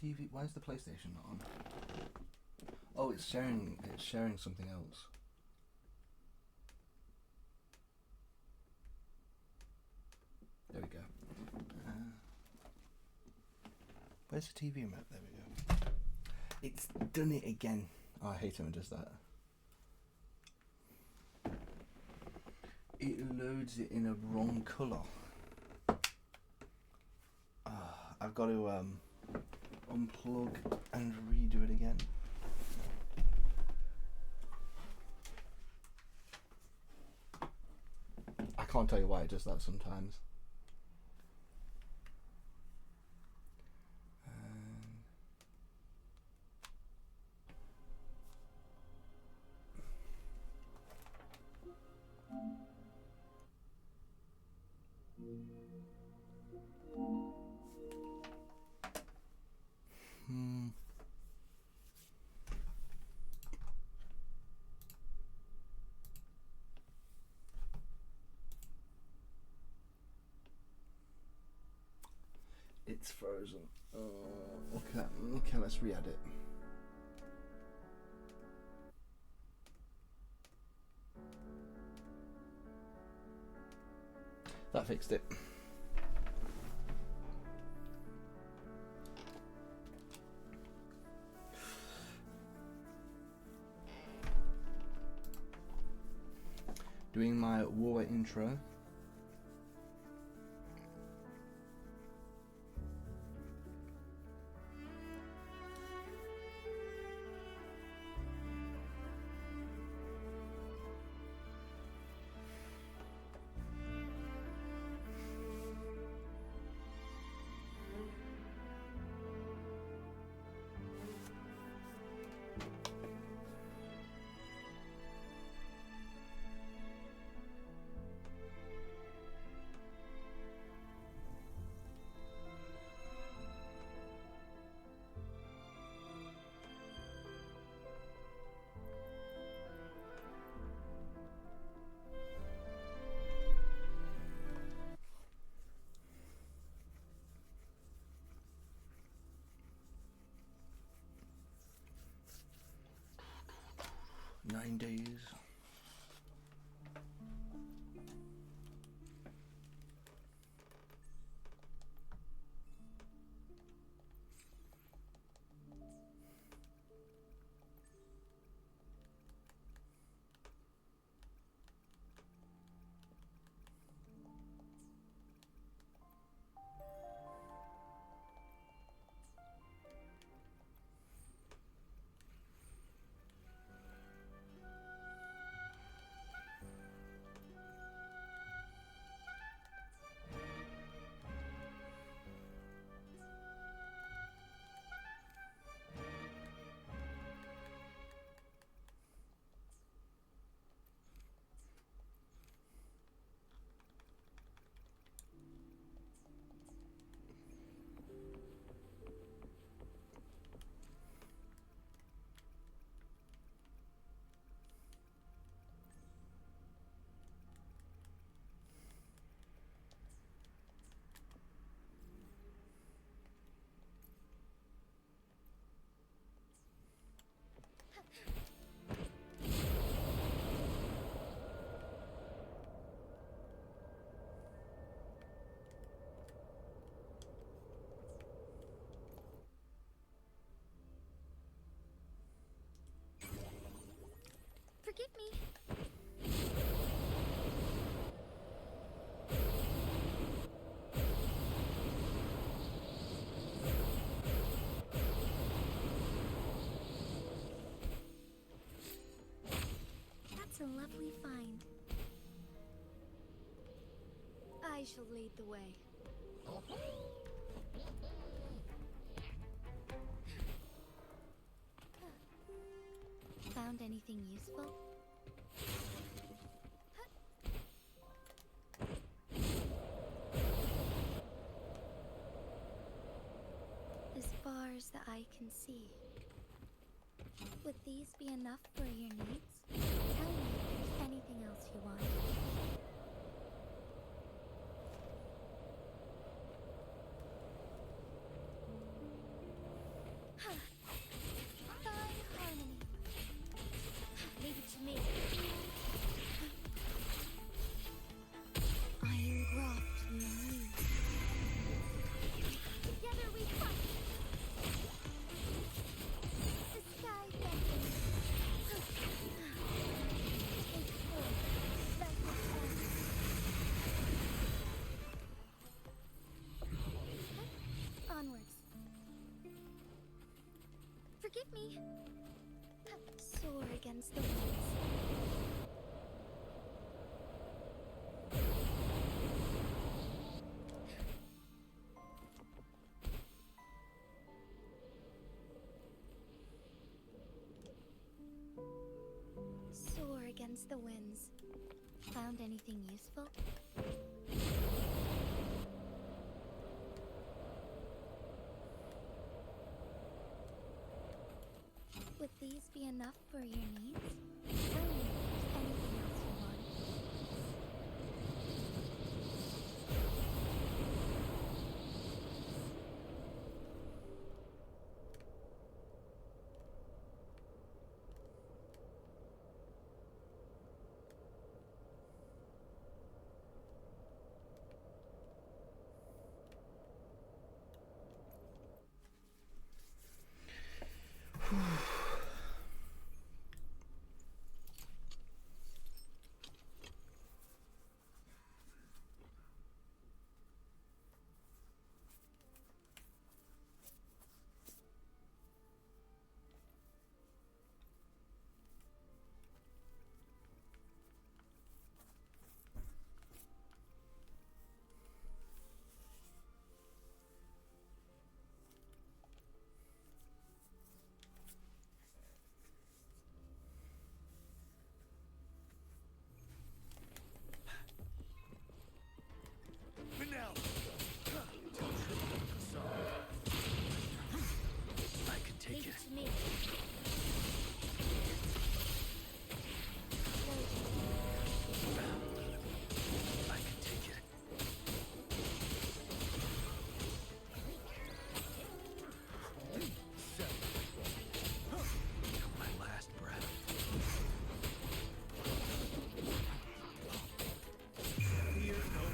TV? Why is the PlayStation not on? Oh, it's sharing. It's sharing something else. There we go. Where's the TV remote? There we go. It's done it again. Oh, I hate it when it does that. It loads it in a wrong colour. I've got to unplug and redo it again. I can't tell you why it does that sometimes. It's frozen. Okay, let's re-add it. That fixed it. Doing my war intro. Nine days. Forgive me. That's a lovely find. I shall lead the way. Found anything useful? As far as the eye can see. Would these be enough for your needs? Tell me if there's anything else you want. Forgive me. Soar against the winds. Soar against the winds. Found anything useful? Would these be enough for your needs? Tell me if there's anything else you want. I can take Leave it. it to me. I can take it. My last breath. Fear no more.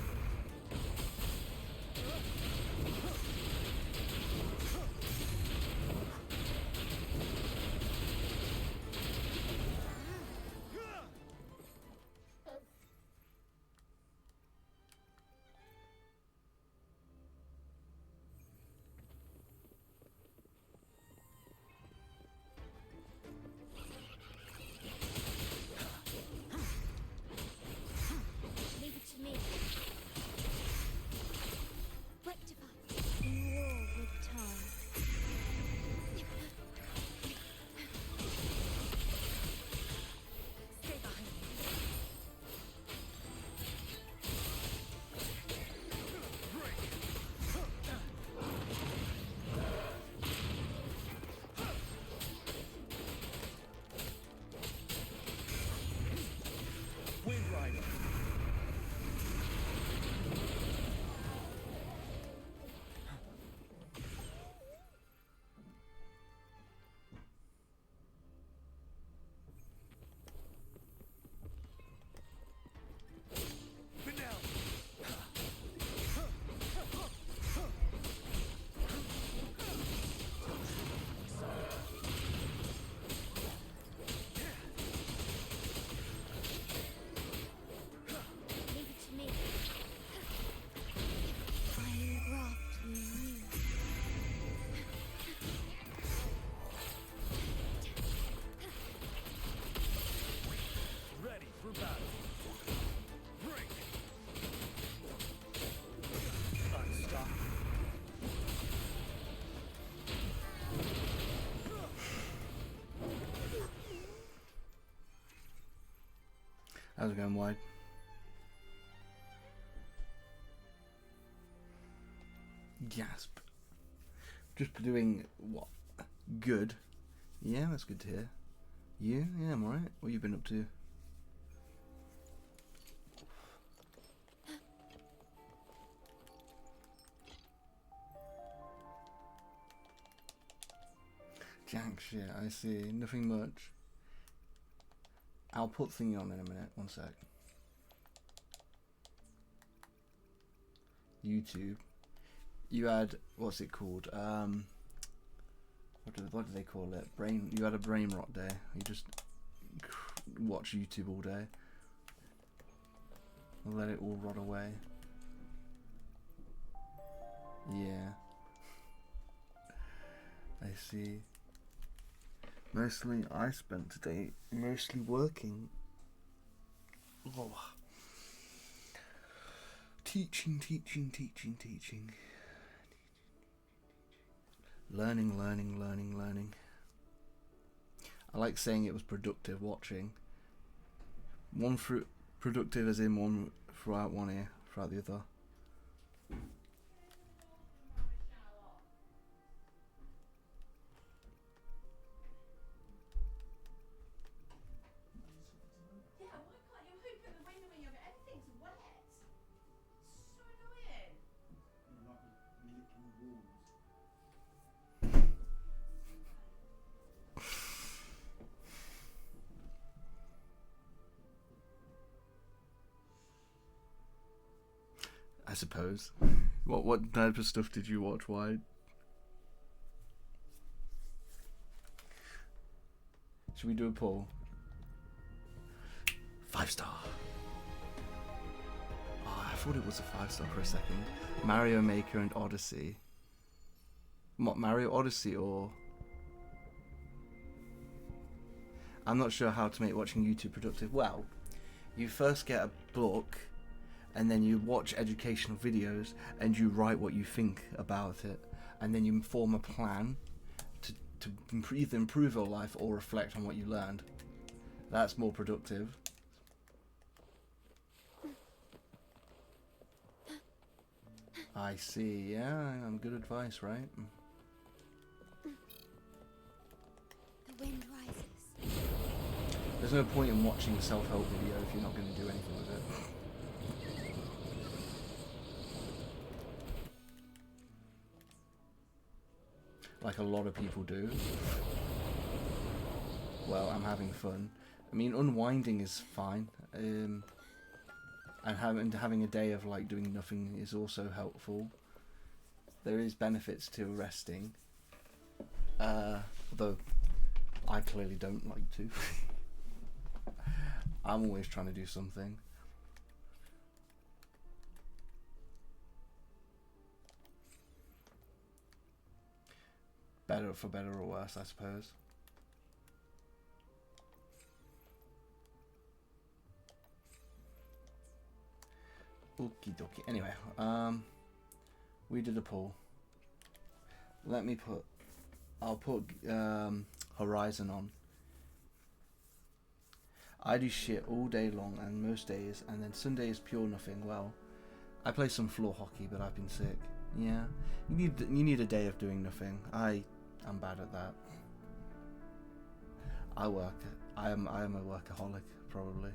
Leave it to me. Rectify. In war with time. Stay behind me. Wind Rider. Now. Leave it to me. I engraft you new. Ready for battle. Break. Unstoppable. That was going wide. Gasp. Just doing what? Good. Yeah, that's good to hear. You? Yeah, I'm alright. What you been up to? Jack shit, I see. Nothing much. I'll put thingy on in a minute. One sec. YouTube. You had, what's it called? What do they call it? You had a brain rot day. You just watch YouTube all day. Let it all rot away. Yeah. I see. Mostly I spent today mostly working. Oh. Teaching. Learning. I like saying it was productive watching. One productive as in one throughout one ear, throughout the other. Yeah, why can't you open the window when you're everything's wet? So annoying. I suppose. What type of stuff did you watch? Why? Should we do a poll? 5-star. Oh, I thought it was a 5-star for a second. Mario Maker and Odyssey. What, Mario Odyssey or... I'm not sure how to make watching YouTube productive. Well, you first get a book, and then you watch educational videos, and you write what you think about it, and then you form a plan to either improve your life or reflect on what you learned. That's more productive. I see, yeah, I'm good advice, right? The wind rises. There's no point in watching a self-help video if you're not going to do anything with it. Like a lot of people do. Well, I'm having fun. I mean, unwinding is fine. And having a day of like doing nothing is also helpful. There is benefits to resting. Although I clearly don't like to. I'm always trying to do something. For better or worse, I suppose. Okie dokie. Anyway, we did a poll. I'll put Horizon on. I do shit all day long and most days, and then Sunday is pure nothing. Well, I play some floor hockey, but I've been sick. Yeah, you need a day of doing nothing. I'm bad at that. I am a workaholic, probably.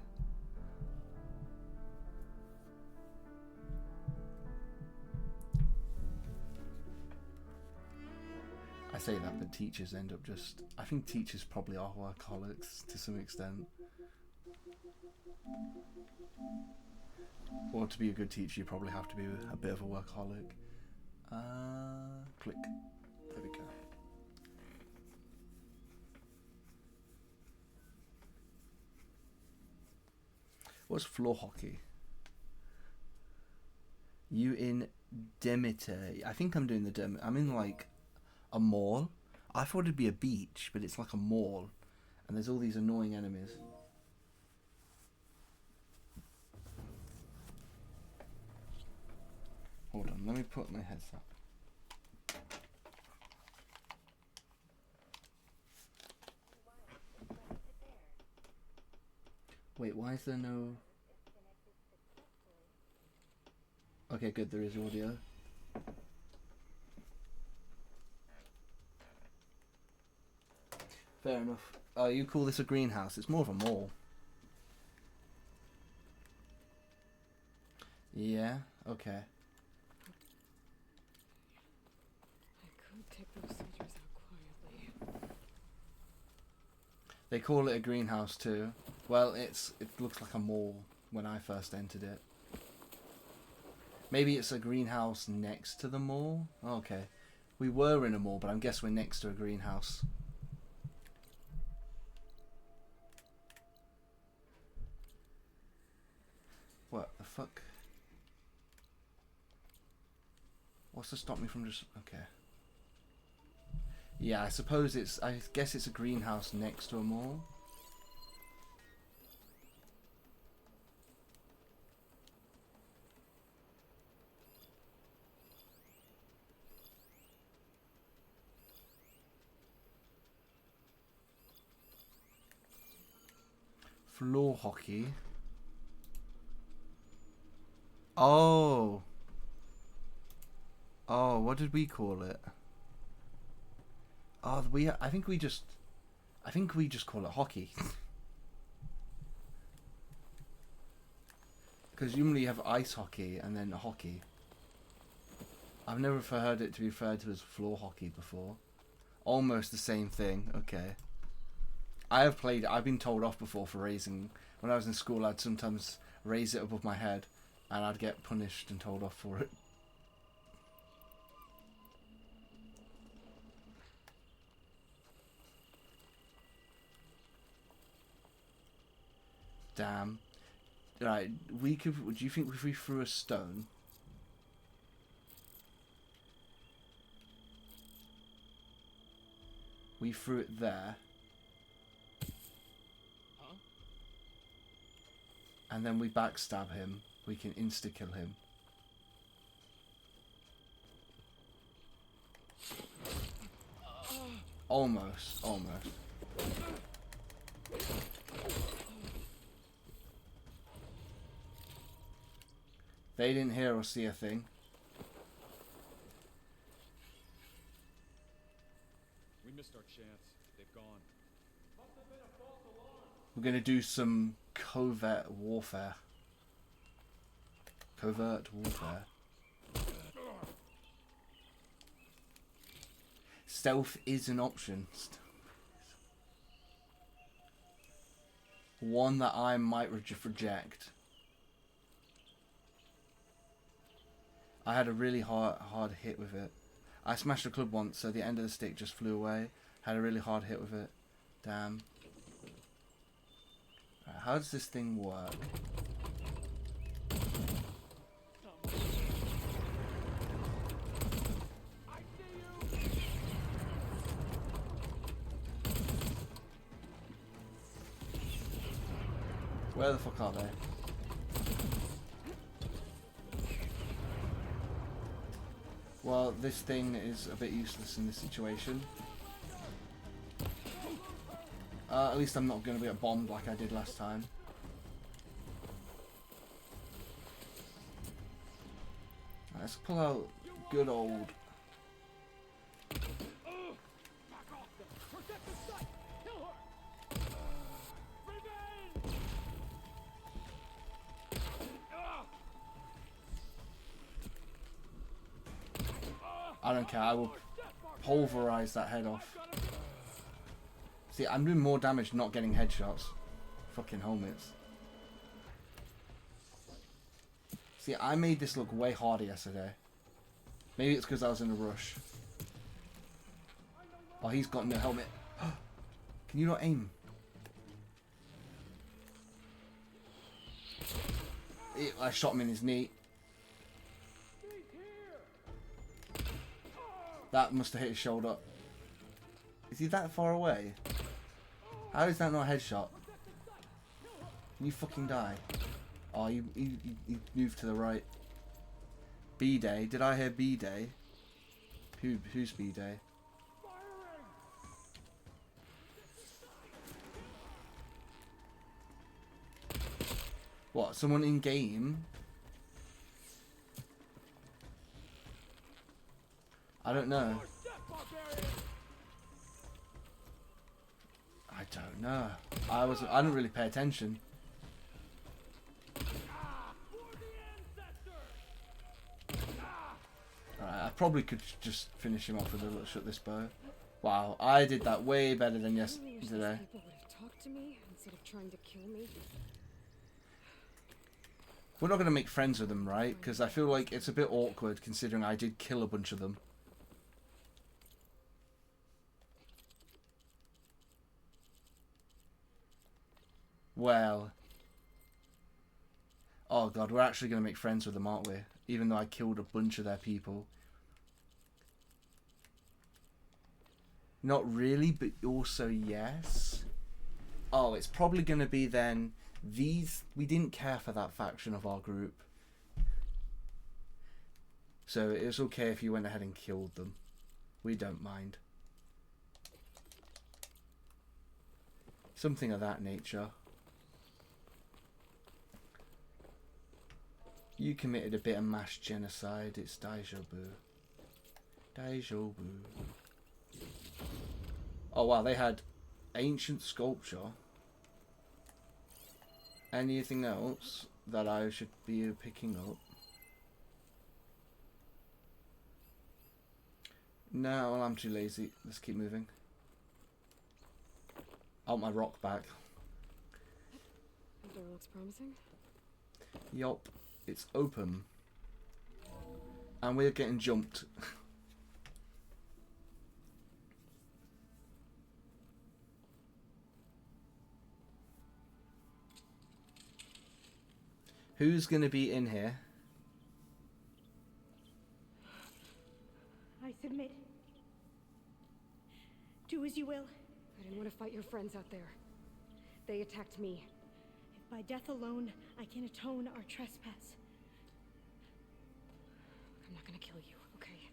I say that, but teachers end up just... I think teachers probably are workaholics to some extent. Or to be a good teacher, you probably have to be a bit of a workaholic. Click. There we go. What's floor hockey? You in Demeter? I think I'm doing the Demeter. I'm in like a mall. I thought it'd be a beach, but it's like a mall, and there's all these annoying enemies. Hold on, let me put my headset. Wait, why is there no... Okay, good, there is audio. Fair enough. You call this a greenhouse? It's more of a mall. Yeah, okay. I could take those soldiers out quietly. They call it a greenhouse too. Well, it looks like a mall when I first entered it. Maybe it's a greenhouse next to the mall? Okay. We were in a mall, but I guess we're next to a greenhouse. What the fuck? What's to stop me from just... Okay. Yeah, I suppose it's... I guess it's a greenhouse next to a mall. Floor hockey. Oh. Oh, what did we call it? Oh, I think we just call it hockey. Because usually you have ice hockey and then hockey. I've never heard it to be referred to as floor hockey before. Almost the same thing. Okay. I've been told off before for raising. When I was in school, I'd sometimes raise it above my head, and I'd get punished and told off for it. Damn. Right, we could. Do you think if we threw a stone? We threw it there. Huh? And then we backstab him. We can insta-kill him. Almost. They didn't hear or see a thing. We missed our chance. They've gone. We're gonna do some covert warfare. Covert warfare. Stealth is an option. One that I might reject. I had a really hard hit with it. I smashed a club once, so the end of the stick just flew away. Had a really hard hit with it. Damn. Right, how does this thing work? Where the fuck are they? Well, this thing is a bit useless in this situation. At least I'm not going to get bombed like I did last time. Let's pull out good old... I don't care, I will pulverize that head off. See, I'm doing more damage not getting headshots. Fucking helmets. See, I made this look way harder yesterday. Maybe it's because I was in a rush. Oh, he's got no helmet. Can you not aim? I shot him in his knee. That must have hit his shoulder. Is he that far away? How is that not a headshot? Can you fucking die? Oh, you moved to the right. B-Day. Did I hear B-Day? Who's B-Day? What? Someone in game? I don't know. I don't know. I didn't really pay attention. Alright, I probably could just finish him off with a little shut this bow. Wow, I did that way better than yesterday. People would have talked to me instead of trying to kill me. We're not going to make friends with them, right? Because I feel like it's a bit awkward considering I did kill a bunch of them. Well. Oh god, we're actually going to make friends with them, aren't we? Even though I killed a bunch of their people. Not really, but also yes. Oh, it's probably going to be then these... We didn't care for that faction of our group. So it's okay if you went ahead and killed them. We don't mind. Something of that nature. You committed a bit of mass genocide. It's deja vu. Deja vu. Oh wow, they had ancient sculpture. Anything else that I should be picking up? No, well, I'm too lazy. Let's keep moving. I want my rock back. That door looks promising. Yup, it's open. And we're getting jumped. Who's going to be in here? I submit. Do as you will. I didn't want to fight your friends out there. They attacked me. If by death alone I can atone our trespass. I'm not gonna kill you, okay?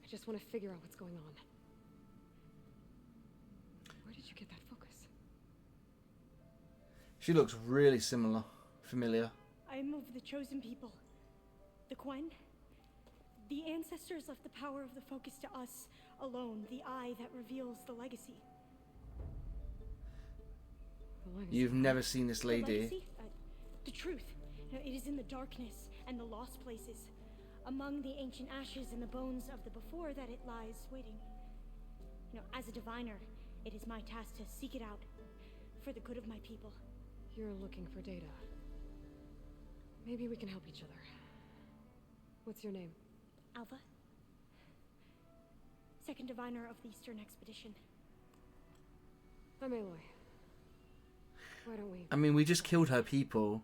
I just want to figure out what's going on. Where did you get that focus? She looks really familiar. I am of the chosen people. The Quen. The ancestors left the power of the focus to us alone, the eye that reveals the legacy. The legacy. You've never seen this The lady. legacy? The truth. You know, it is in the darkness and the lost places, among the ancient ashes and the bones of the before that it lies waiting. You know, as a diviner, it is my task to seek it out for the good of my people. You're looking for data. Maybe we can help each other. What's your name? Alva, second diviner of the Eastern Expedition. I'm Aloy. Why don't we... I mean, we just killed her people.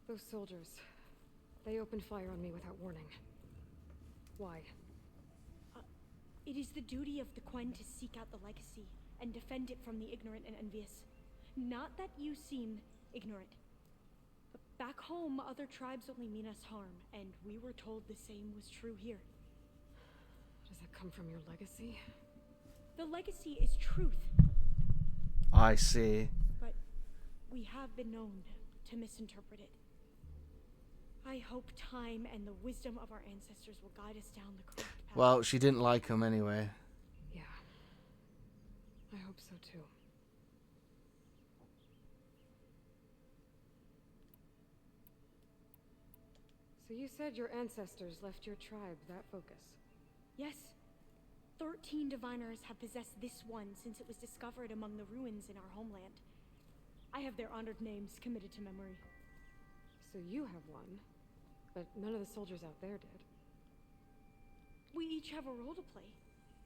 Those soldiers, they opened fire on me without warning. Why? It is the duty of the Quen to seek out the legacy and defend it from the ignorant and envious. Not that you seem ignorant. But back home, other tribes only mean us harm, and we were told the same was true here. Does that come from your legacy? The legacy is truth, I see. but we have been known to misinterpret it. I hope time and the wisdom of our ancestors will guide us down the correct path. Well, she didn't like him anyway. Yeah. I hope so too. So you said your ancestors left your tribe that focus? Yes. 13 diviners have possessed this one since it was discovered among the ruins in our homeland. I have their honored names committed to memory. So you have one, but none of the soldiers out there did. We each have a role to play.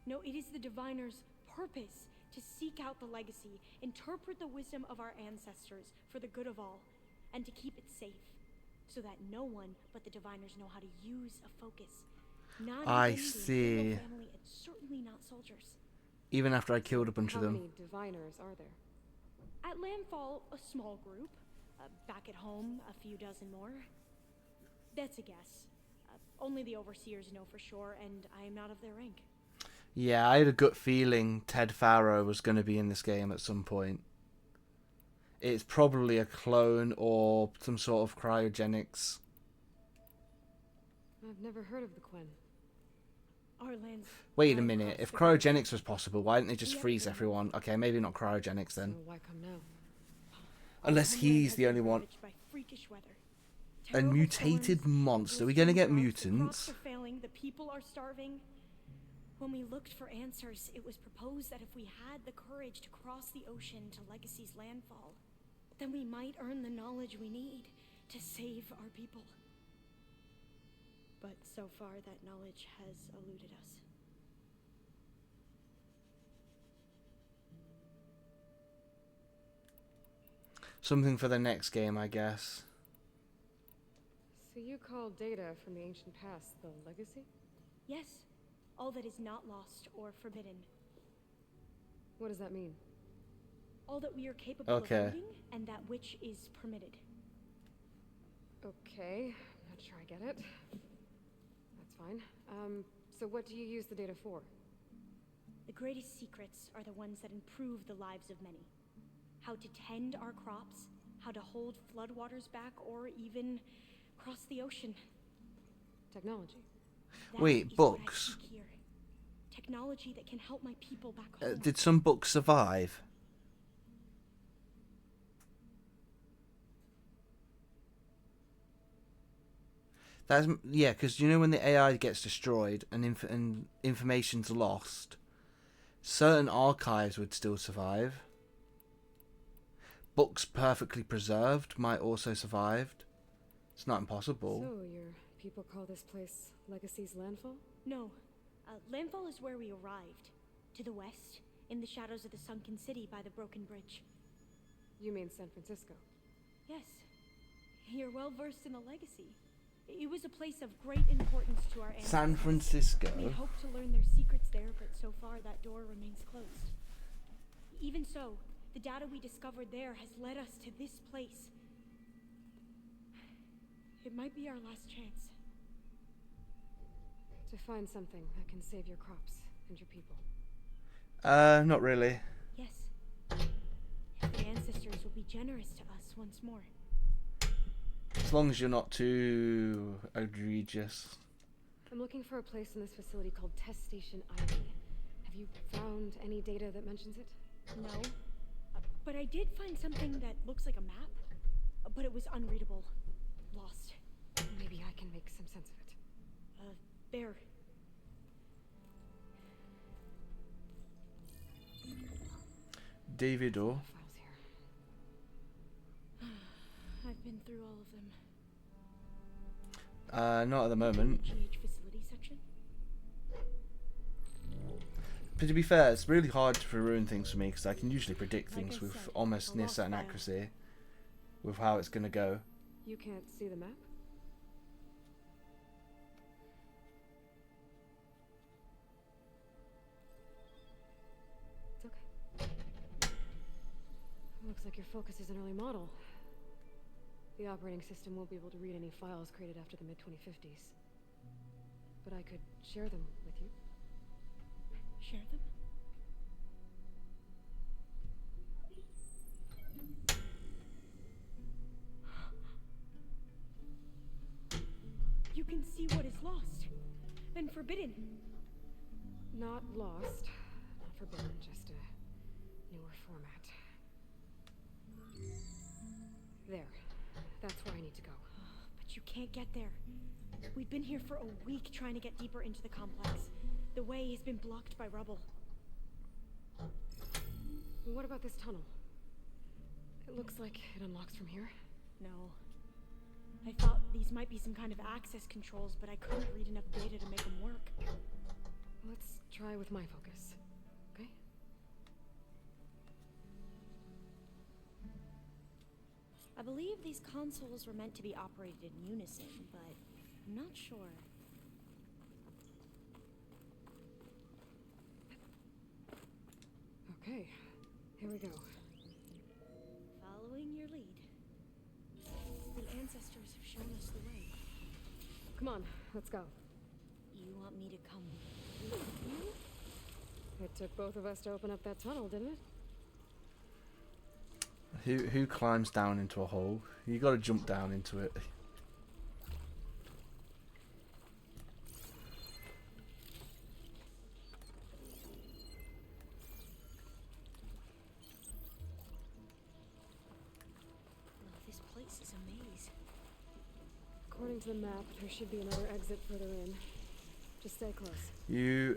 No, it is the diviner's purpose to seek out the legacy, interpret the wisdom of our ancestors for the good of all, and to keep it safe, so that no one but the diviners know how to use a focus. Not I even the see. imperial family, and certainly not soldiers. Even after I killed a bunch How of them. many diviners are there? At Landfall, a small group. Back at home, a few dozen more. That's a guess. Only the overseers know for sure, and I am not of their rank. Yeah, I had a gut feeling Ted Farrow was going to be in this game at some point. It's probably a clone or some sort of cryogenics. I've never heard of the Quen. Our lands. Wait a lie minute, across if the cryogenics was possible, why didn't they just Yeah, freeze yeah. everyone? Okay, maybe not cryogenics then. So why come now? Unless homeland he's has the been only one. ravaged by freakish weather. A Terrible mutated storms, monster. We're blistering gonna get droughts, the mutants. crops are failing, the people are starving. When we looked for answers, it was proposed that if we had the courage to cross the ocean to Legacy's landfall, then we might earn the knowledge we need to save our people. But so far, that knowledge has eluded us. Something for the next game, I guess. So you call data from the ancient past the legacy? Yes, all that is not lost or forbidden. What does that mean? All that we are capable of reading, and that which is permitted. Okay, I'm not sure I get it. That's fine. So what do you use the data for? The greatest secrets are the ones that improve the lives of many. How to tend our crops, how to hold floodwaters back, or even cross the ocean. Technology. That Wait, is books? what I seek here. Technology that can help my people back home. Did some books survive? That's, yeah, because you know when the AI gets destroyed and information's lost, certain archives would still survive. Books perfectly preserved might also survive. It's not impossible. So your people call this place Legacy's Landfall? No. Landfall is where we arrived. To the west, in the shadows of the sunken city by the broken bridge. You mean San Francisco? Yes. You're well versed in the legacy. It was a place of great importance to our ancestors. San Francisco? We hoped to learn their secrets there, but so far that door remains closed. Even so, the data we discovered there has led us to this place. It might be our last chance. To find something that can save your crops and your people. Not really. Yes. If the ancestors will be generous to us once more. As long as you're not too egregious. I'm looking for a place in this facility called Test Station Ivy. Have you found any data that mentions it? No. But I did find something that looks like a map. But it was unreadable. Lost. Maybe I can make some sense of it. There. David O. Files here. I've been through all of them. Not at the moment. GH facility section? But to be fair, it's really hard to ruin things for me because I can usually predict Like things I with said, almost a near lost certain file. accuracy with how it's going to go. You can't see the map? It's okay. Looks like your focus is an early model. The operating system won't be able to read any files created after the mid-2050s. But I could share them with you. Share them? You can see what is lost and forbidden. Not lost, not forbidden, just a newer format. There. That's where I need to go. But you can't get there. We've been here for a week trying to get deeper into the complex. The way has been blocked by rubble. What about this tunnel? It looks like it unlocks from here. No. I thought these might be some kind of access controls, but I couldn't read enough data to make them work. Let's try with my focus, okay? I believe these consoles were meant to be operated in unison, but I'm not sure. Okay, here we go. Following your lead. The ancestors have shown us the way. Come on, let's go. You want me to come with you? It took both of us to open up that tunnel, didn't it? Who climbs down into a hole? You got to jump down into it. Oh, this place is a maze. According to the map, there should be another exit further in. Just stay close.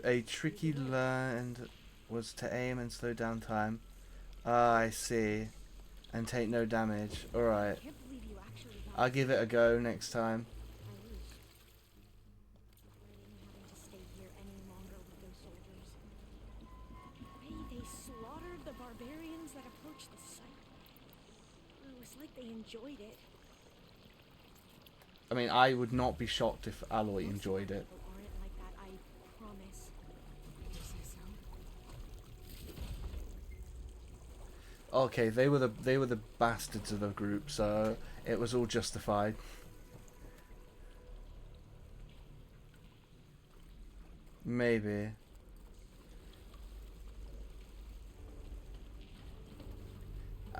A tricky land was to aim and slow down time. Ah, I see. And take no damage. Alright. I can't believe you actually got I'll give it a go next time. I wish. Dreading having to stay here any longer with those soldiers. The way they slaughtered the barbarians that approached the site. It was like they enjoyed it. I mean, I would not be shocked if Aloy enjoyed it. People aren't like that, I promise. You say so? Okay, they were the bastards of the group, so it was all justified. Maybe.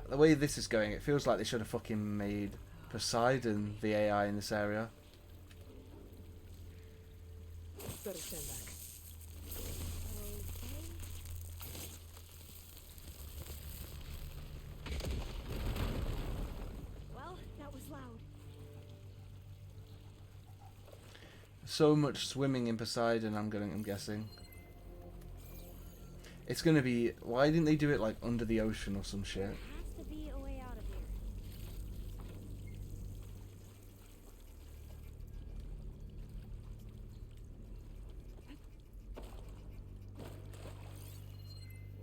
The way this is going, it feels like they should have fucking made Poseidon the AI in this area. Better stand back. Well, that was loud. So much swimming in Poseidon, I'm guessing. It's gonna be... Why didn't they do it like under the ocean or some shit? There has to be a way out of here.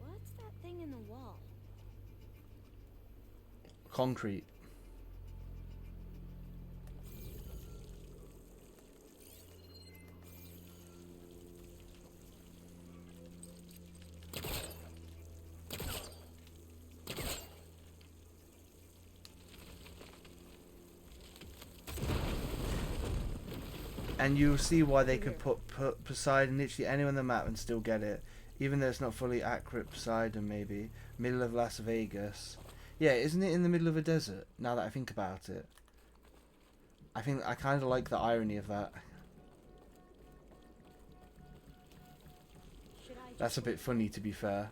What's that thing in the wall? Concrete. And you'll see why they could put Poseidon literally anywhere on the map and still get it. Even though it's not fully accurate Poseidon, maybe. Middle of Las Vegas. Yeah, isn't it in the middle of a desert, now that I think about it? I kind of like the irony of that. Should I That's a bit funny, to be fair.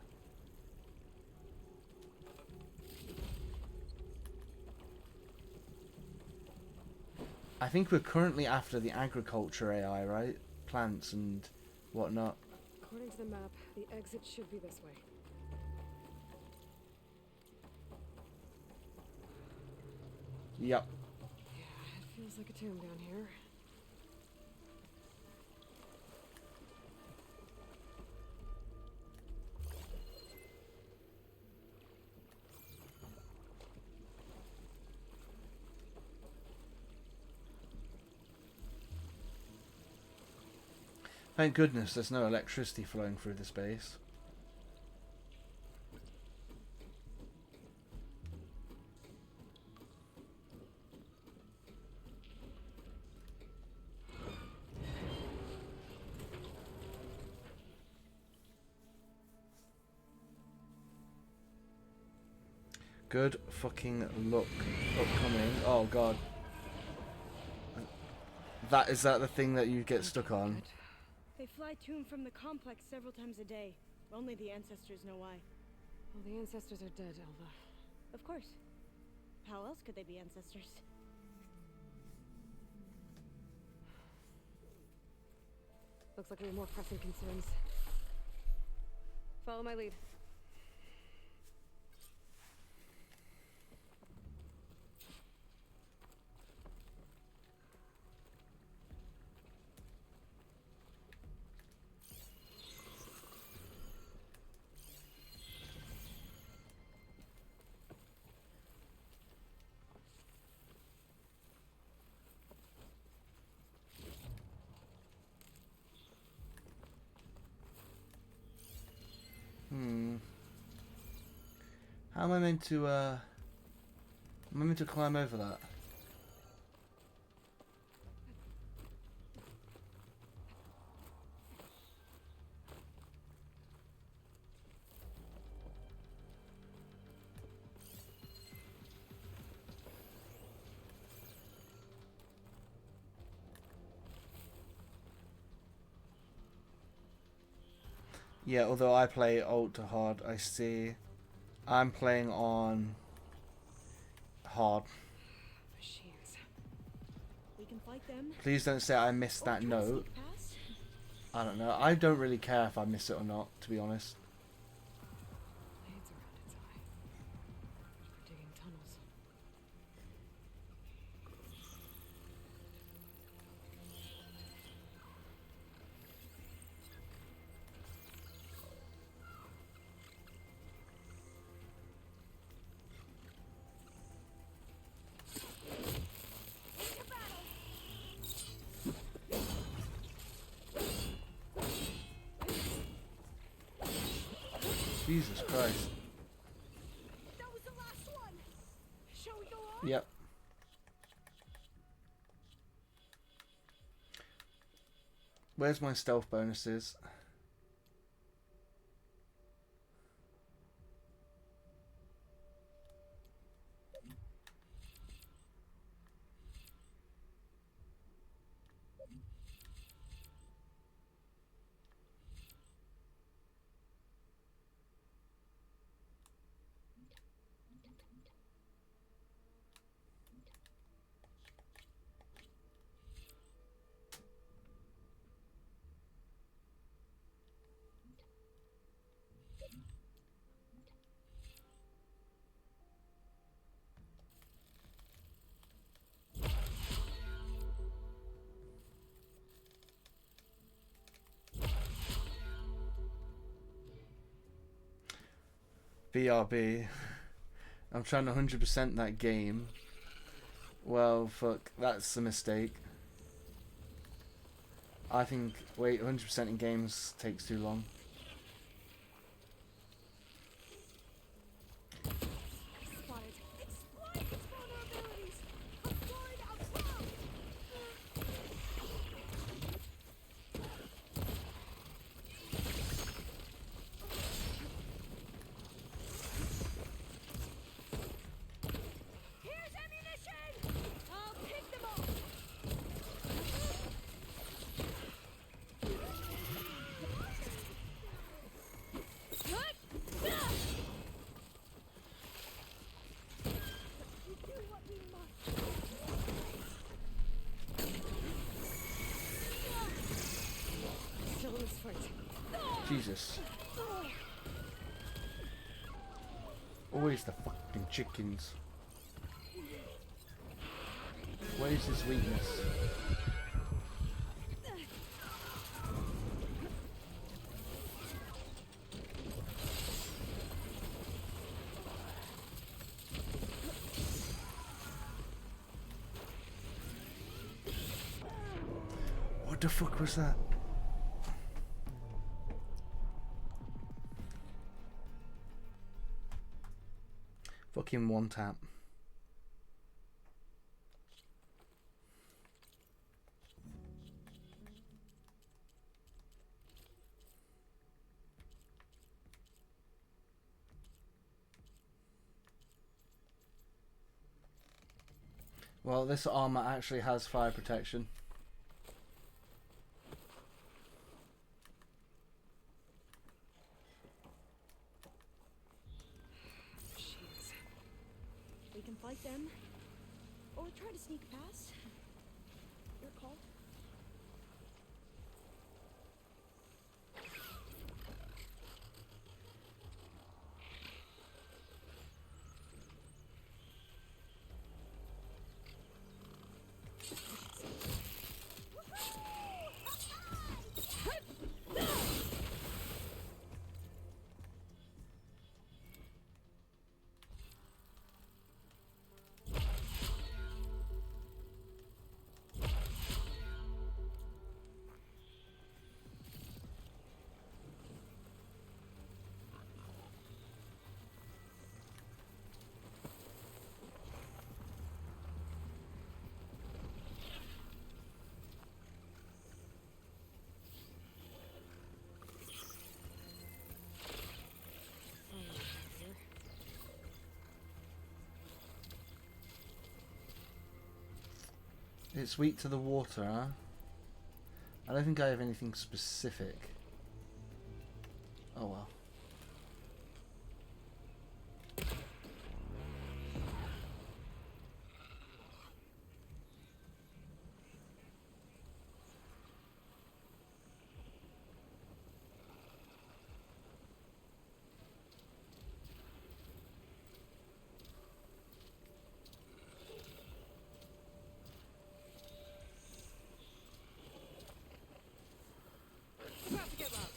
I think we're currently after the agriculture AI, right? Plants and whatnot. According to the map, the exit should be this way. Yep. Yeah, it feels like a tomb down here. Thank goodness there's no electricity flowing through the space. Good fucking luck upcoming. Oh god. Is that the thing that you get stuck on? They fly to and from the complex several times a day. Only the ancestors know why. Well, the ancestors are dead, Elva. Of course. How else could they be ancestors? Looks like we have more pressing concerns. Follow my lead. How am I meant to climb over that? Yeah, although I play ultra hard, I see. I'm playing on hard. Machines. We can fight them. Please don't say I missed that Try to note. sneak past. I don't know. I don't really care if I miss it or not, to be honest. Blades around its eye. We're digging tunnels. Jesus Christ. That was the last one. Shall we go on? Yep. Where's my stealth bonuses? BRB. I'm trying to 100% that game. Well, fuck, that's a mistake. I think, wait, 100% in games takes too long. Spotted. Exploit its vulnerabilities. Avoid a trap. Here's ammunition. I'll pick them up. Do what we must. Still in this fight. Jesus. Always the fucking chickens. Where's his weakness? What the fuck was that? Fucking one tap. Well, this armor actually has fire protection. Shields. We can fight them, or try to sneak past. Your call. It's weak to the water, huh? I don't think I have anything specific. Oh well. About to get loud.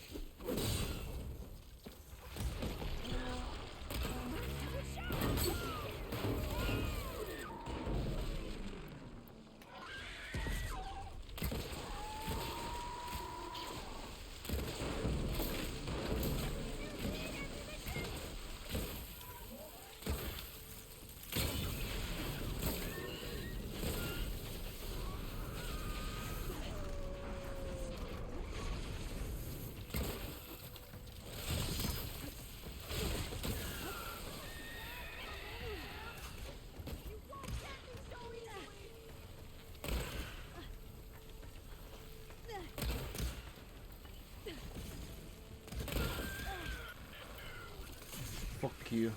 Fuck you.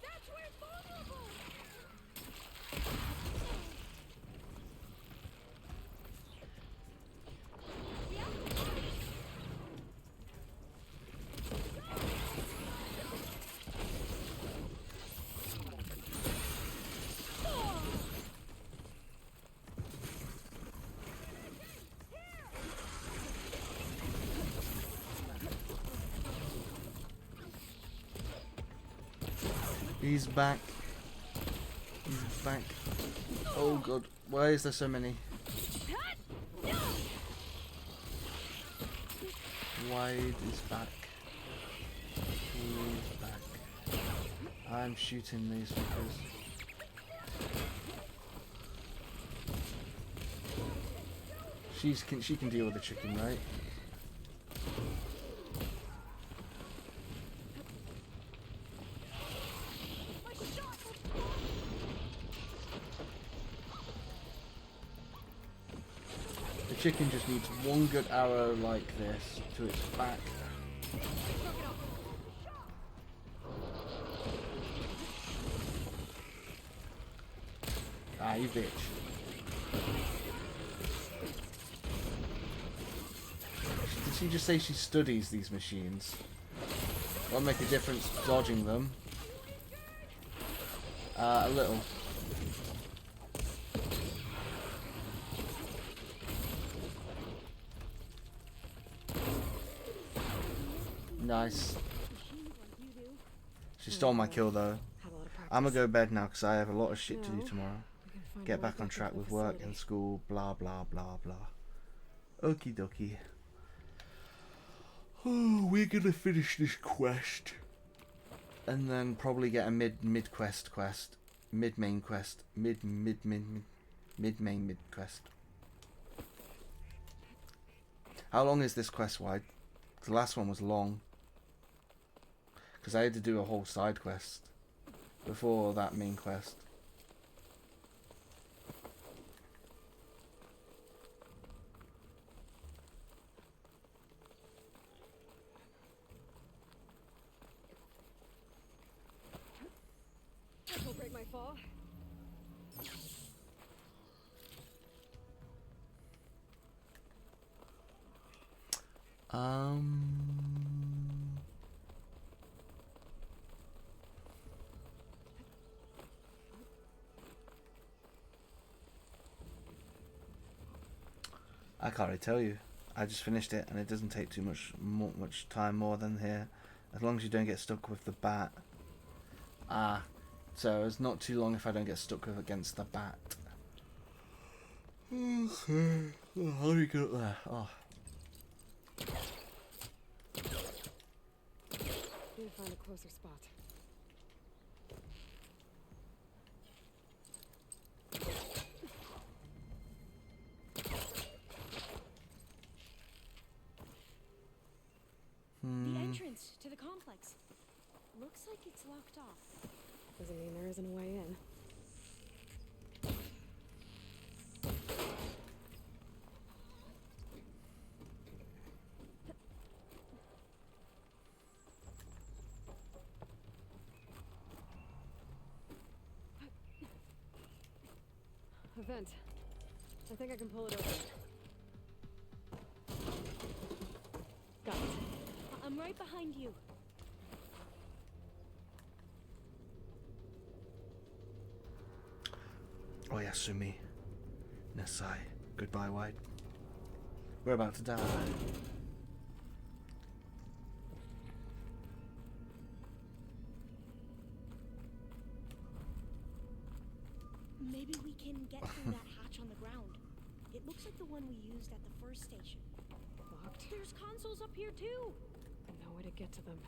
That's where it's vulnerable! He's back. He's back. Oh god, why is there so many? Wide is back. He's back. I'm shooting these fuckers. She can deal with the chicken, right? The chicken just needs one good arrow like this to its back. Ah, you bitch. Did she just say she studies these machines? Won't make a difference dodging them. A little. Nice. She stole my kill though. I'm gonna go to bed now because I have a lot of shit to do tomorrow. Get back on track with work and school, blah blah blah blah. Okie dokie. Oh, we're gonna finish this quest. And then probably get a mid main quest. Mid main mid quest. How long is this quest wide? The last one was long. Because I had to do a whole side quest before that main quest. This will break my fall. I can't really tell you. I just finished it, and it doesn't take too much time more than here, as long as you don't get stuck with the bat. So it's not too long if I don't get stuck with against the bat. Okay. How do you get up there? Oh. Need to find a closer spot. The entrance to the complex. Looks like it's locked off. Doesn't mean there isn't a way in. A vent. I think I can pull it open. Got it. I'm right behind you. Oh Yasumi. Nesai. Goodbye, White. We're about to die. Maybe we can get through that hatch on the ground. It looks like the one we used at the first station. Locked. There's consoles up here too. No way to get to them.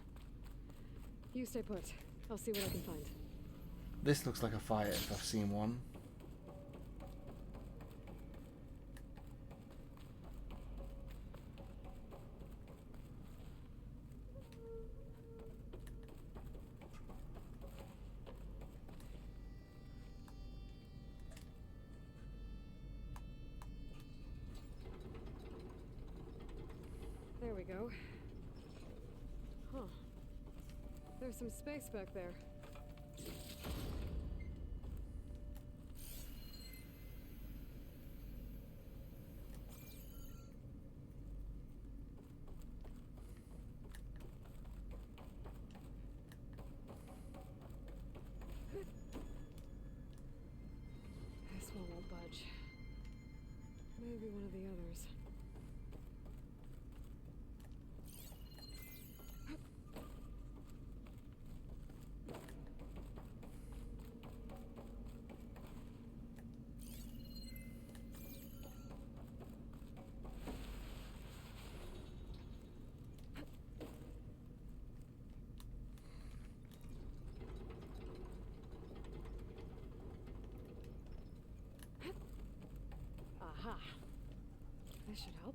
You stay put. I'll see what I can find. This looks like a fight if I've seen one. go. Huh. There's some space back there. This one won't budge. Maybe one of the others. Aha. This should help.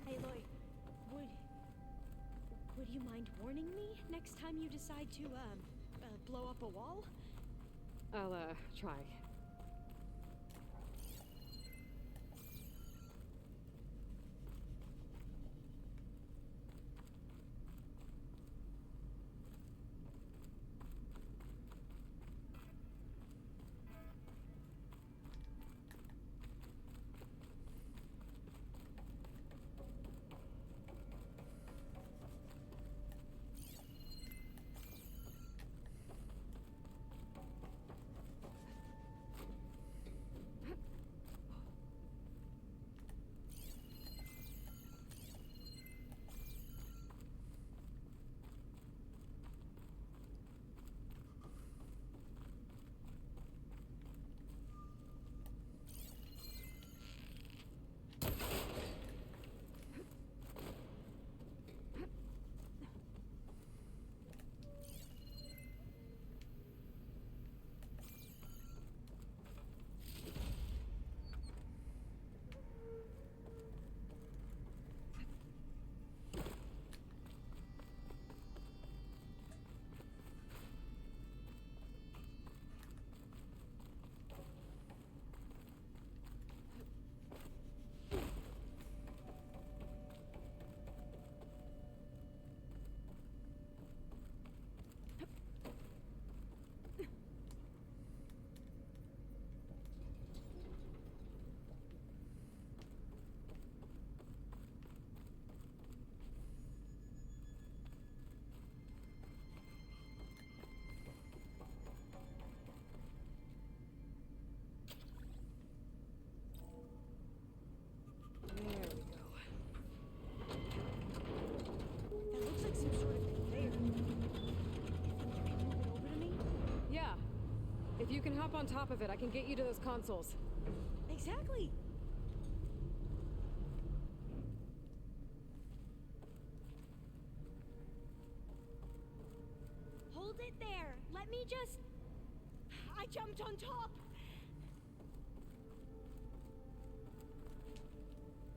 Aloy, would you mind warning me next time you decide to, blow up a wall? I'll, try. There we go. That looks like some sort of conveyor. You think you can move it over to me? Yeah. If you can hop on top of it, I can get you to those consoles. Exactly. Hold it there. Let me just... I jumped on top.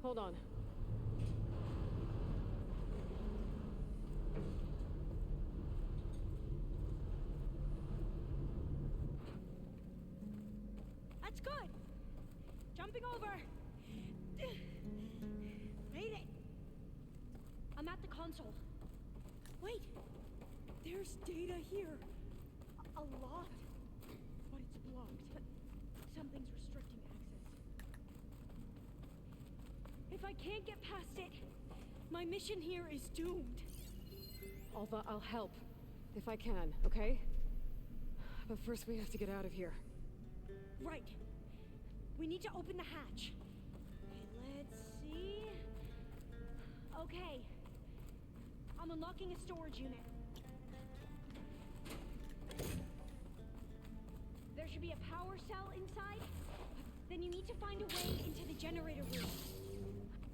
Hold on. That's good. Jumping over. Made it. I'm at the console. Wait. There's data here. A lot. But it's blocked. Something's restricting access. If I can't get past it, my mission here is doomed. I'll help. If I can, okay? But first we have to get out of here. Right. We need to open the hatch. Okay, let's see. Okay. I'm unlocking a storage unit. should be a power cell inside. Then you need to find a way into the generator room.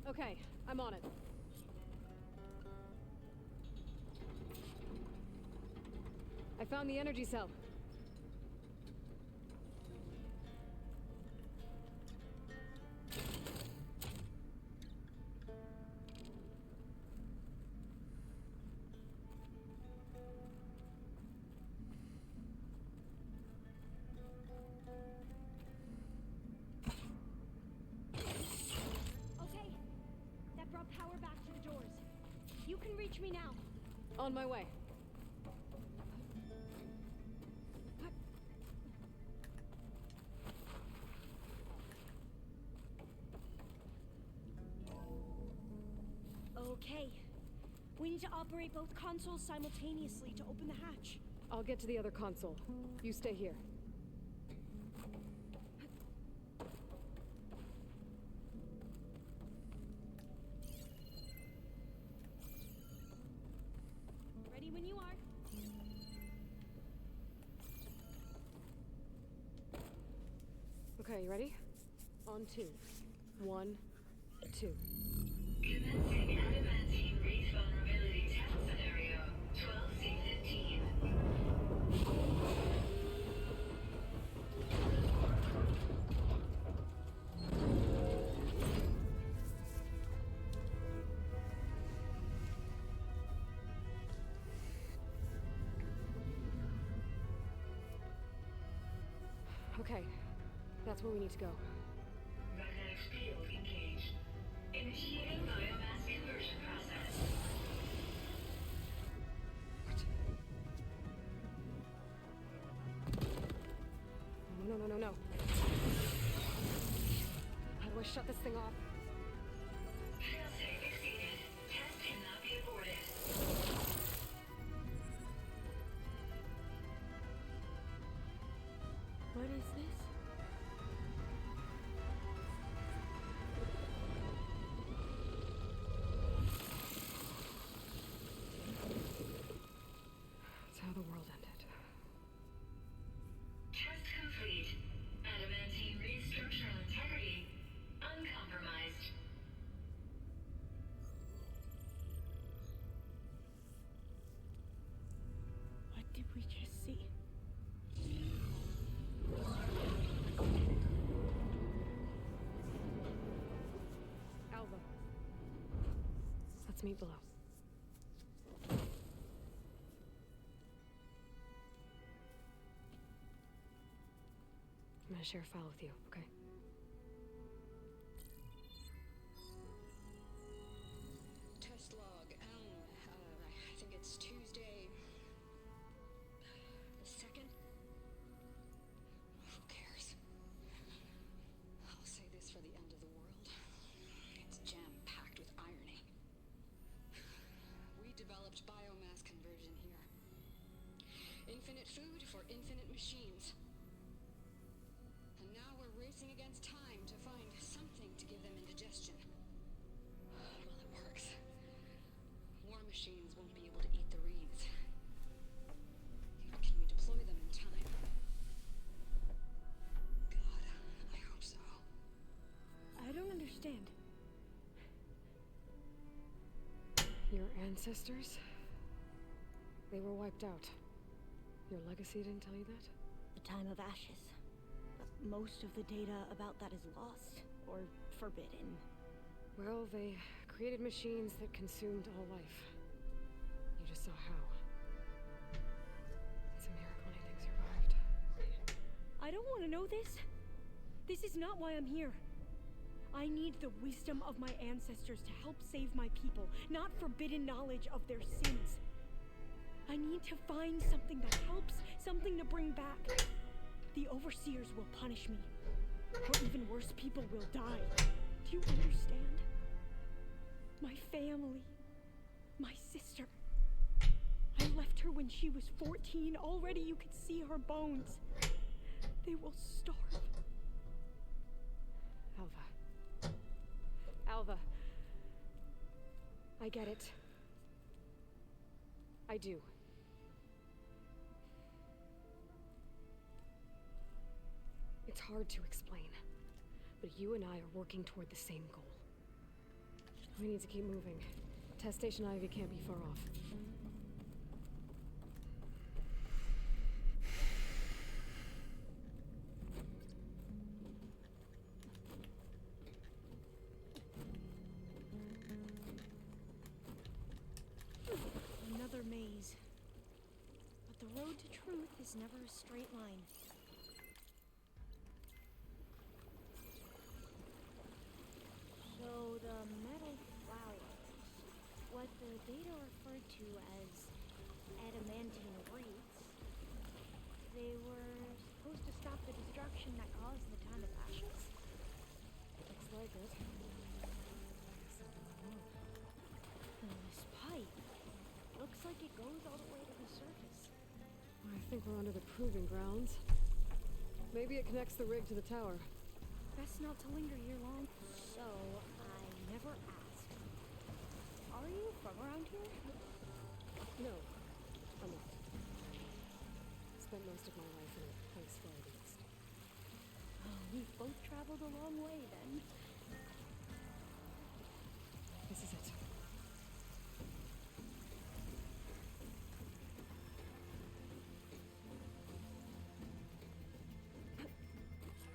Okay, I'm on it. I found the energy cell. Okay, that brought power back to the doors. You can reach me now. On my way. Okay. We need to operate both consoles simultaneously to open the hatch. I'll get to the other console. You stay here. Ready when you are. Okay, you ready? On two. 1, 2. Commencing adamantine race vulnerability test scenario 12C15. Okay, that's where we need to go. Magnetic field engaged. Initiating biomass conversion process. What? No. How do I shut this thing off? Failsafe exceeded. Test cannot be aborted. What is this? It's how the world ended. Test complete. Adamantine reed structural integrity uncompromised. What did we just see? Alva. Let's meet below. I'm gonna share a file with you, okay? Test log, I think it's Tuesday the 2nd? Who cares? I'll say this for the end of the world. It's jam-packed with irony. We developed biomass conversion here. Infinite food for infinite machines. And now we're racing against time to find something to give them indigestion. Well, it works. War machines won't be able to eat the reeds. Can we deploy them in time? God, I hope so. I don't understand. Your ancestors? They were wiped out. Your legacy didn't tell you that? The time of ashes. Most of the data about that is lost or forbidden. Well, they created machines that consumed all life. You just saw how. It's a miracle anything survived. I don't want to know this. This is not why I'm here. I need the wisdom of my ancestors to help save my people, not forbidden knowledge of their sins. I need to find something that helps, something to bring back. The overseers will punish me. Or even worse, people will die. Do you understand? My family. My sister. I left her when she was 14. Already you could see her bones. They will starve. Alva. I get it. I do. It's hard to explain, but you and I are working toward the same goal. We need to keep moving. Test Station Ivy can't be far off. Another maze. But the road to truth is never a straight line. So the metal flowers, what the data referred to as adamantine wreaths, they were supposed to stop the destruction that caused the Town of Ashes? Looks like it. And this pipe looks like it goes all the way to the surface. I think we're under the proving grounds. Maybe it connects the rig to the tower. Best not to linger here long. So, I never asked. Are you from around here? No, I'm not. Spent most of my life in a place far east. Oh, we've both traveled a long way then. This is it.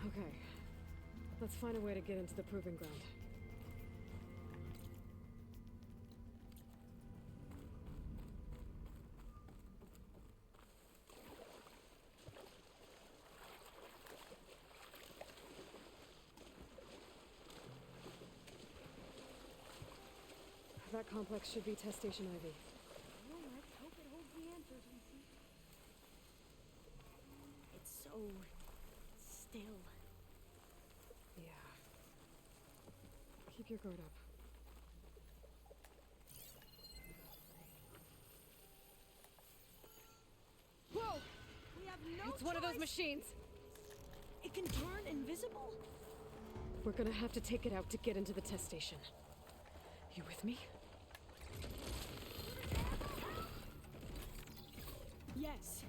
Okay. Let's find a way to get into the proving ground. That complex should be Test Station Ivy. Well, let's hope it holds the answers we seek. It's so still. Yeah. Keep your guard up. Whoa! We have no It's one of those machines! It can turn invisible? We're gonna have to take it out to get into the test station. You with me? Yes.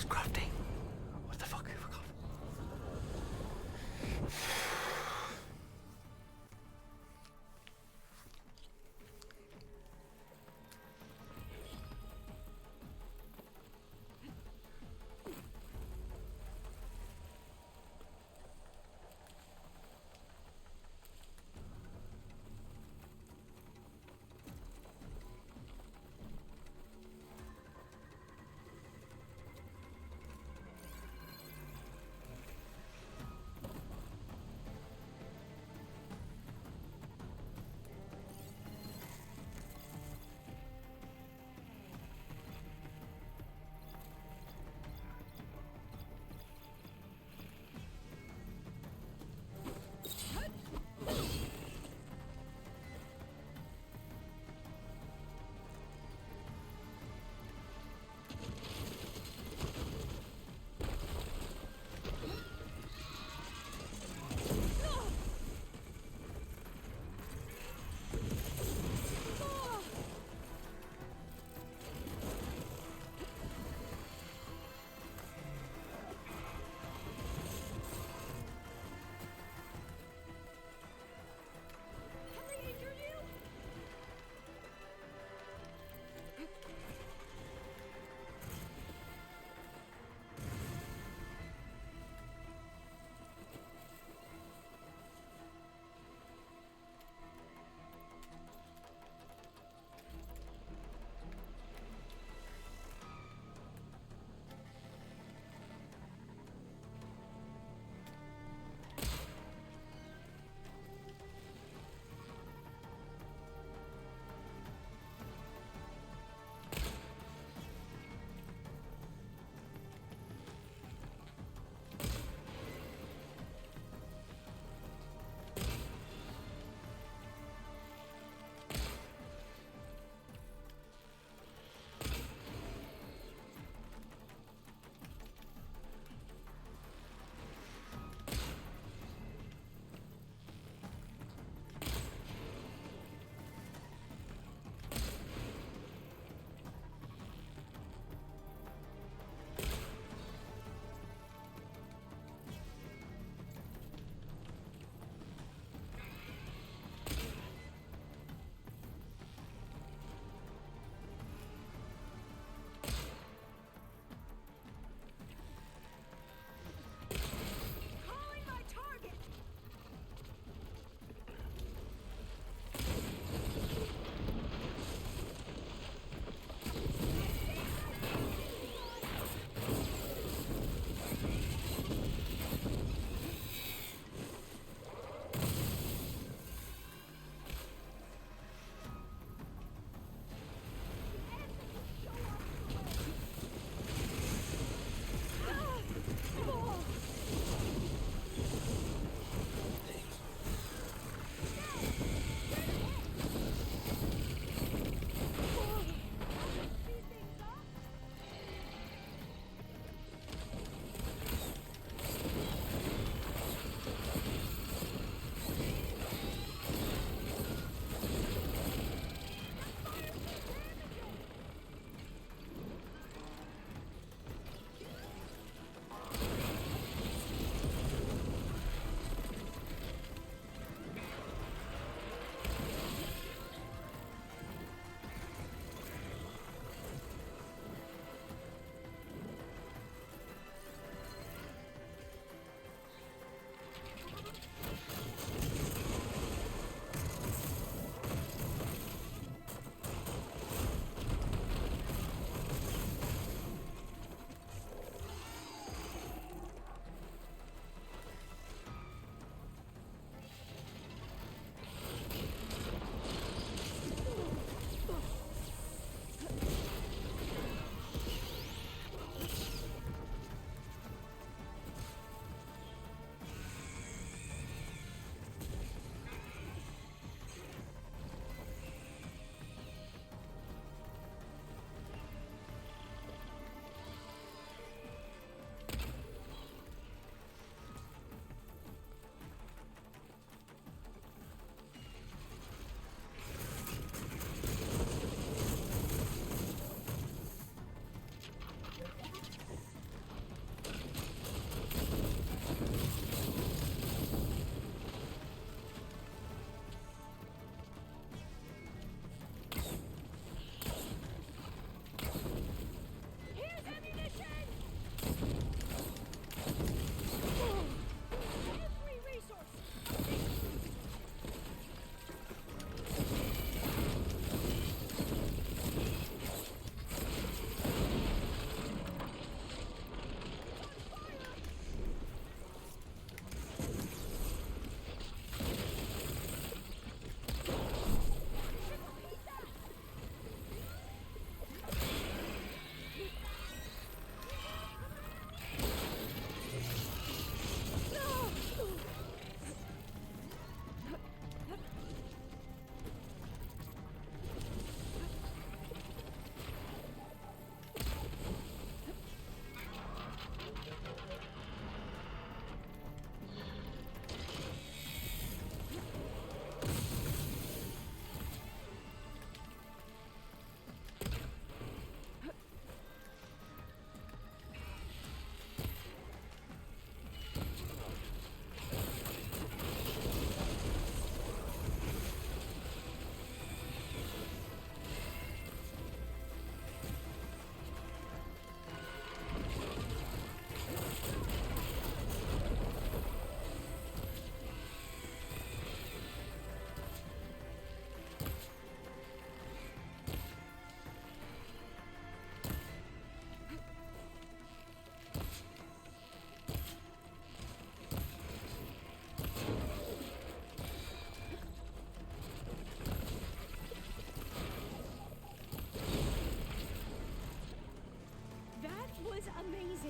crafting. What the fuck? I forgot.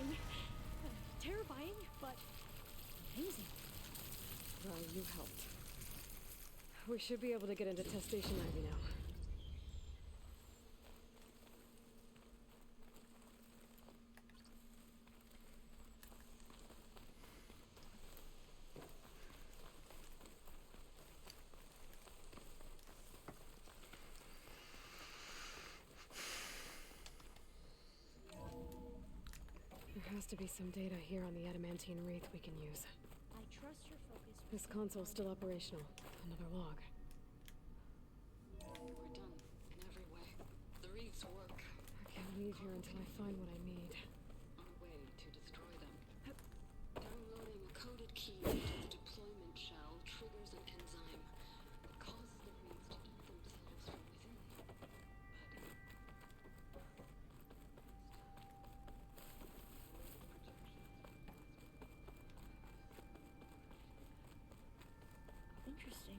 amazing. Terrifying, but amazing. Well, you helped. We should be able to get into test station Ivy now. There has to be some data here on the adamantine wreath we can use. I trust your focus. This console's still operational. Another log. We're done in every way. The wreaths work. I can't leave here until I find what I need. On a way to destroy them. Downloading a coded key into the deployment shell triggers an enzyme that causes the wreaths to eat themselves from within. Interesting.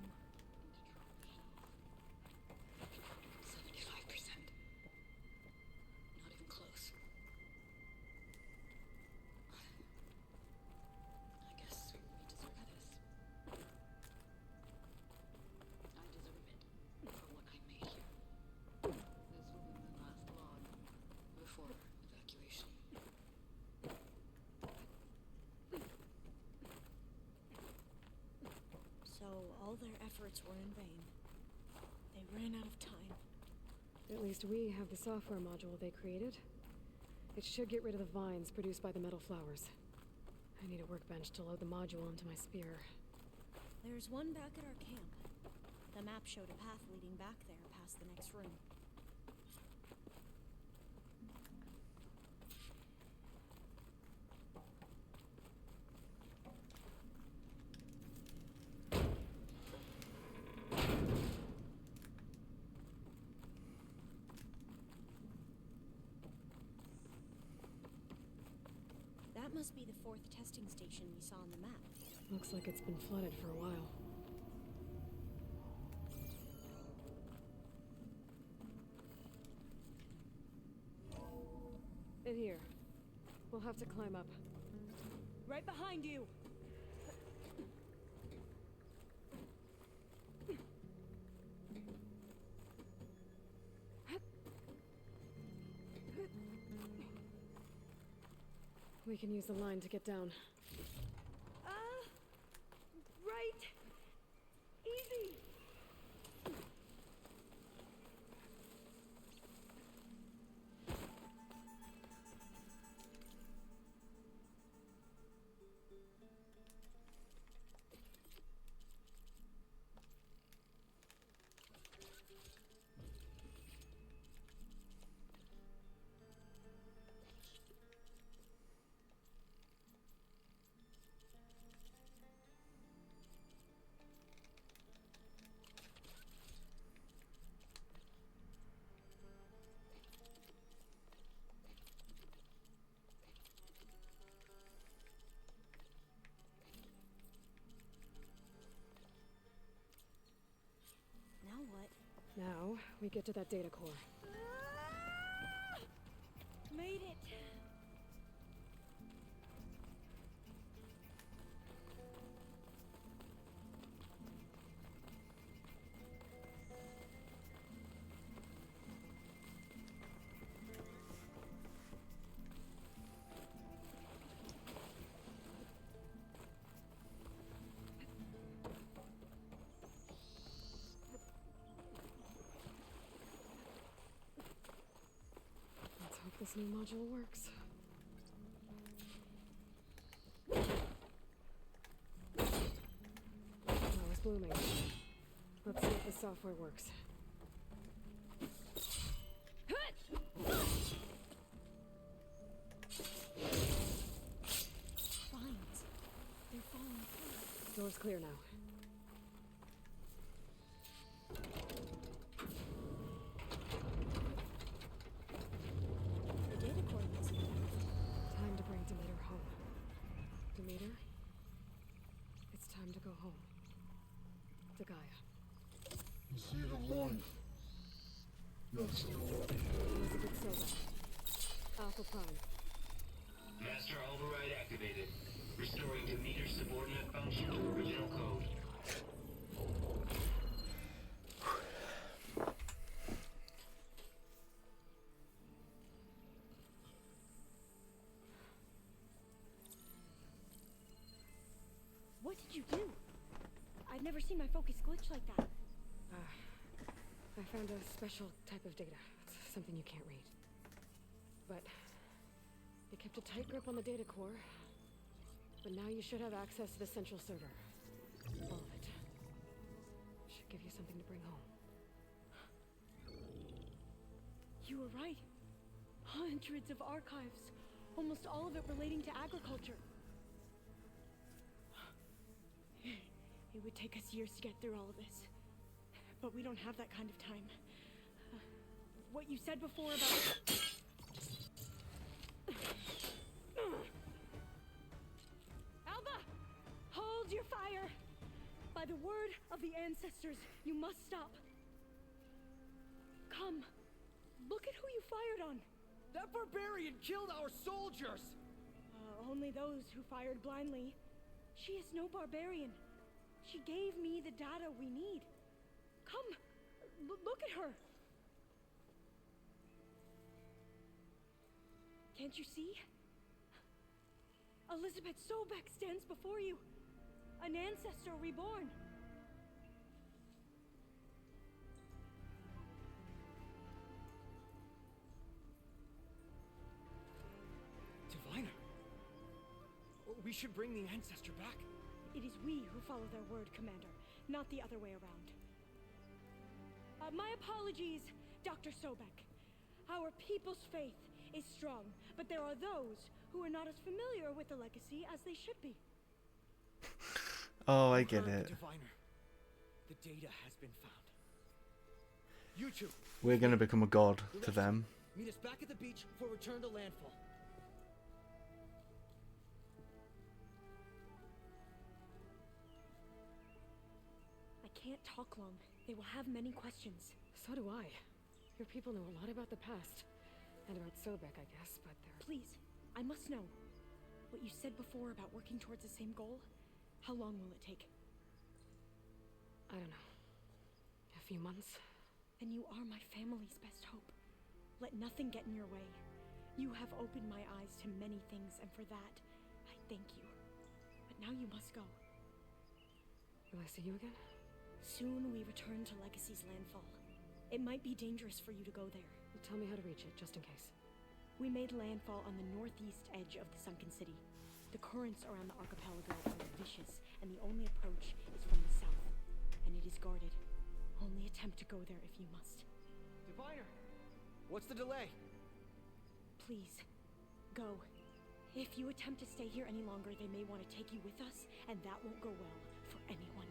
75%. Not even close. I guess we deserve this. I deserve it for what I made here. This will be my last log before evacuation. So all their efforts were in vain. They ran out of time. At least we have the software module they created. It should get rid of the vines produced by the metal flowers. I need a workbench to load the module into my spear. There's one back at our camp. The map showed a path leading back there past the next room. That must be the fourth testing station we saw on the map. Looks like it's been flooded for a while. In here. We'll have to climb up. Right behind you! We can use the line to get down. Right! Easy! Now what? Now, we get to that data core. Made it! Let's hope this new module works. Flowers blooming. Let's see if the software works. Vines. They're falling apart. Door's clear now. The data core isn't there. Time to bring Demeter home. Demeter? It's time to go home. To Gaia. See the light. Yes. Elizabeth Silva. Alpha Prime. What did you do? I've never seen my focus glitch like that. I found a special type of data. It's something you can't read. But it kept a tight grip on the data core. But now you should have access to the central server. All of it. Should give you something to bring home. You were right. Hundreds of archives. Almost all of it relating to agriculture. It would take us years to get through all of this. But we don't have that kind of time. What you said before about... Alba! Hold your fire! By the word of the ancestors, you must stop. Come. Look at who you fired on. That barbarian killed our soldiers! Only those who fired blindly. She is no barbarian. She gave me the data we need. Come, look at her. Can't you see? Elizabeth Sobek stands before you. An ancestor reborn. Diviner. We should bring the ancestor back. It is we who follow their word, Commander, not the other way around. My apologies, Dr. Sobek. Our people's faith is strong, but there are those who are not as familiar with the legacy as they should be. Oh, I get it. Diviner. The data has been found. You two. We're gonna become a god to them. Meet us back at the beach for return to landfall. I can't talk long. They will have many questions. So do I. Your people know a lot about the past. And about Sobek, I guess, but they're... Please, I must know. What you said before about working towards the same goal, how long will it take? I don't know. A few months? And you are my family's best hope. Let nothing get in your way. You have opened my eyes to many things, and for that, I thank you. But now you must go. Will I see you again? Soon we return to Legacy's landfall. It might be dangerous for you to go there. Tell me how to reach it, just in case. We made landfall on the northeast edge of the sunken city. The currents around the archipelago are vicious, and the only approach is from the south. And it is guarded. Only attempt to go there if you must. Diviner! What's the delay? Please, go. If you attempt to stay here any longer, they may want to take you with us, and that won't go well for anyone.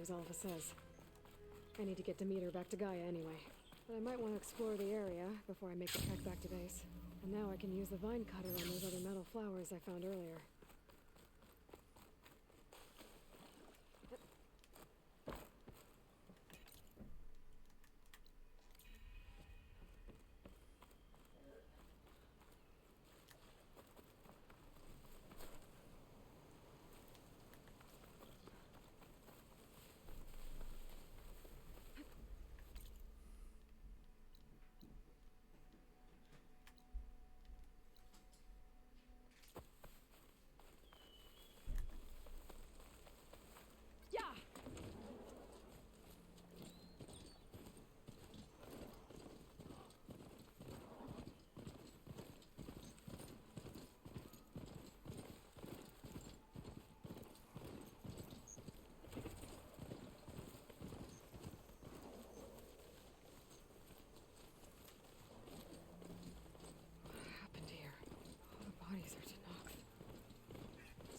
As Alpha says. I need to get Demeter back to Gaia anyway. But I might want to explore the area before I make the trek back to base. And now I can use the vine cutter on those other metal flowers I found earlier.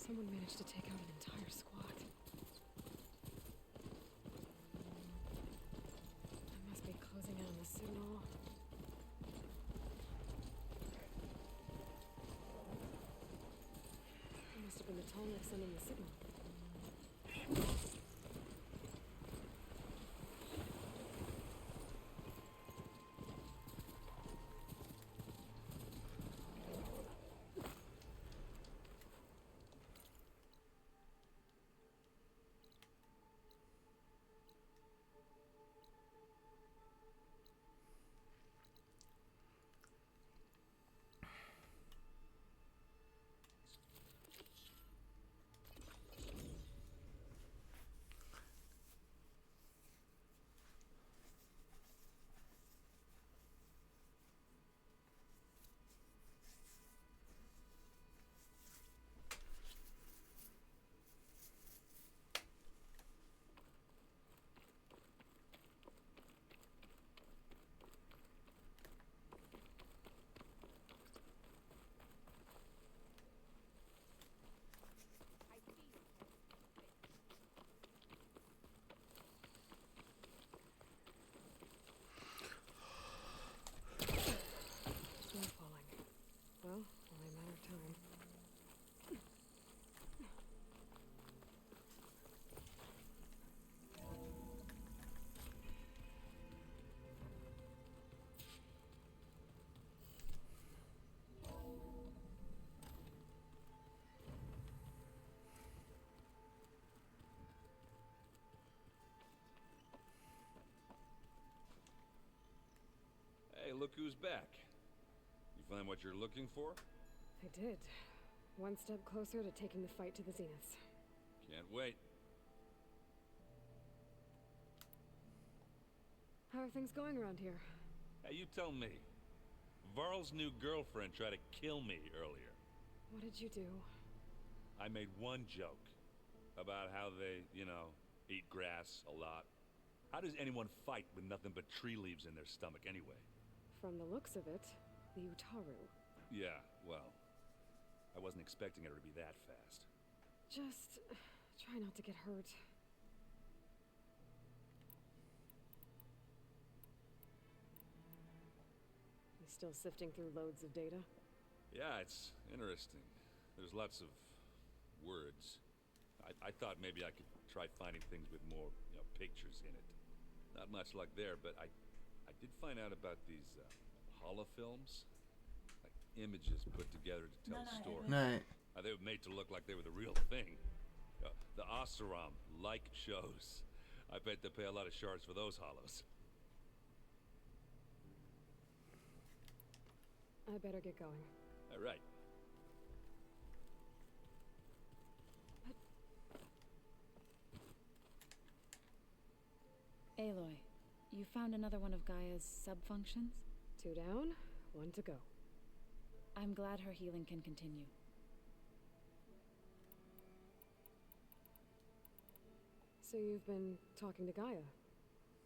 Someone managed to take out an entire squad. I must be closing in on the signal. It must have been the Tallneck sending the signal. look who's back. You find what you're looking for? I did. One step closer to taking the fight to the zenith. Can't wait. How are things going around here? Hey, you tell me. Varl's new girlfriend tried to kill me earlier. What did you do? I made one joke about how they, eat grass a lot. How does anyone fight with nothing but tree leaves in their stomach anyway? From the looks of it, the Utaru. Yeah, well, I wasn't expecting her to be that fast. Just try not to get hurt. You still sifting through loads of data? Yeah, it's interesting. There's lots of words. I thought maybe I could try finding things with more, pictures in it. Not much luck there, but I did find out about these holofilms. Like images put together to tell a story. No. They were made to look like they were the real thing. The Oseram-like shows. I bet they pay a lot of shards for those hollows. I better get going. All right. Aloy, you found another one of Gaia's sub-functions? 2 down, 1 to go. I'm glad her healing can continue. So you've been talking to Gaia?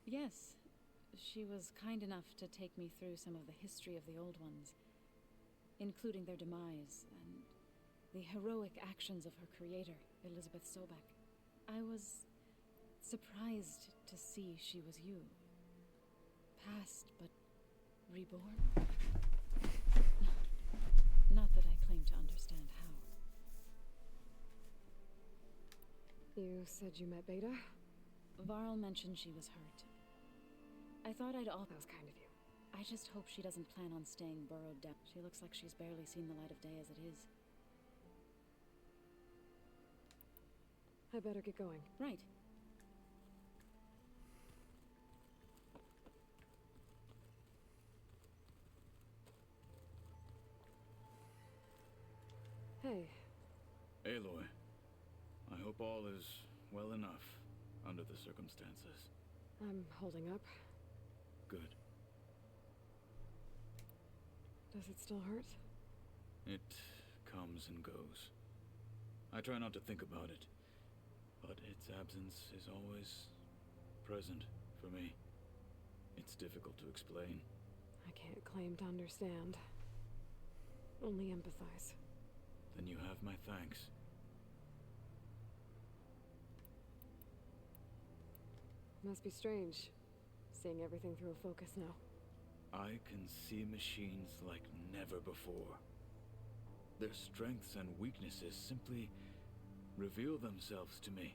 Yes. She was kind enough to take me through some of the history of the Old Ones, including their demise and the heroic actions of her creator, Elizabeth Sobek. I was surprised to see she was you. Past, but reborn? Not that I claim to understand how. You said you met Beta? Varl mentioned she was hurt. I thought I'd all... That was kind of you. I just hope she doesn't plan on staying burrowed down. She looks like she's barely seen the light of day as it is. I better get going. Right. Hey. Aloy, I hope all is well enough under the circumstances. I'm holding up. Good. Does it still hurt? It comes and goes. I try not to think about it, but its absence is always present for me. It's difficult to explain. I can't claim to understand. Only empathize. Then you have my thanks. Must be strange, seeing everything through a focus now. I can see machines like never before. Their strengths and weaknesses simply reveal themselves to me.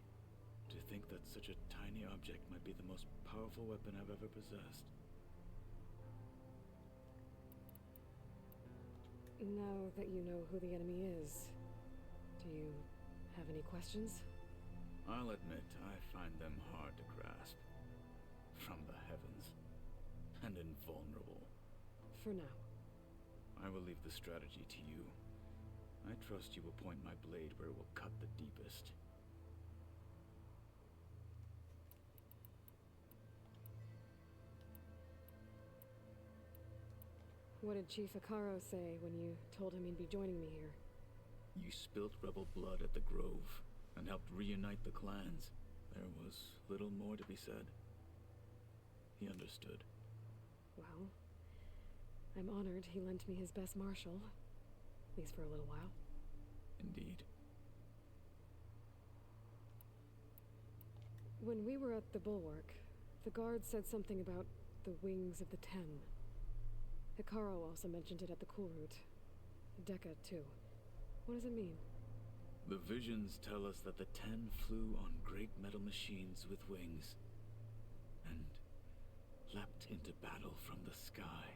To think that such a tiny object might be the most powerful weapon I've ever possessed. Now that you know who the enemy is, do you have any questions? I'll admit, I find them hard to grasp. From the heavens. And invulnerable. For now. I will leave the strategy to you. I trust you will point my blade where it will cut the deepest. What did Chief Akaro say when you told him he'd be joining me here? You spilt rebel blood at the Grove, and helped reunite the clans. There was little more to be said. He understood. Well, I'm honored he lent me his best marshal. At least for a little while. Indeed. When we were at the Bulwark, the guard said something about the Wings of the Ten. Hikaru also mentioned it at the Cool Route. Decca, too. What does it mean? The visions tell us that the Ten flew on great metal machines with wings, and leapt into battle from the sky.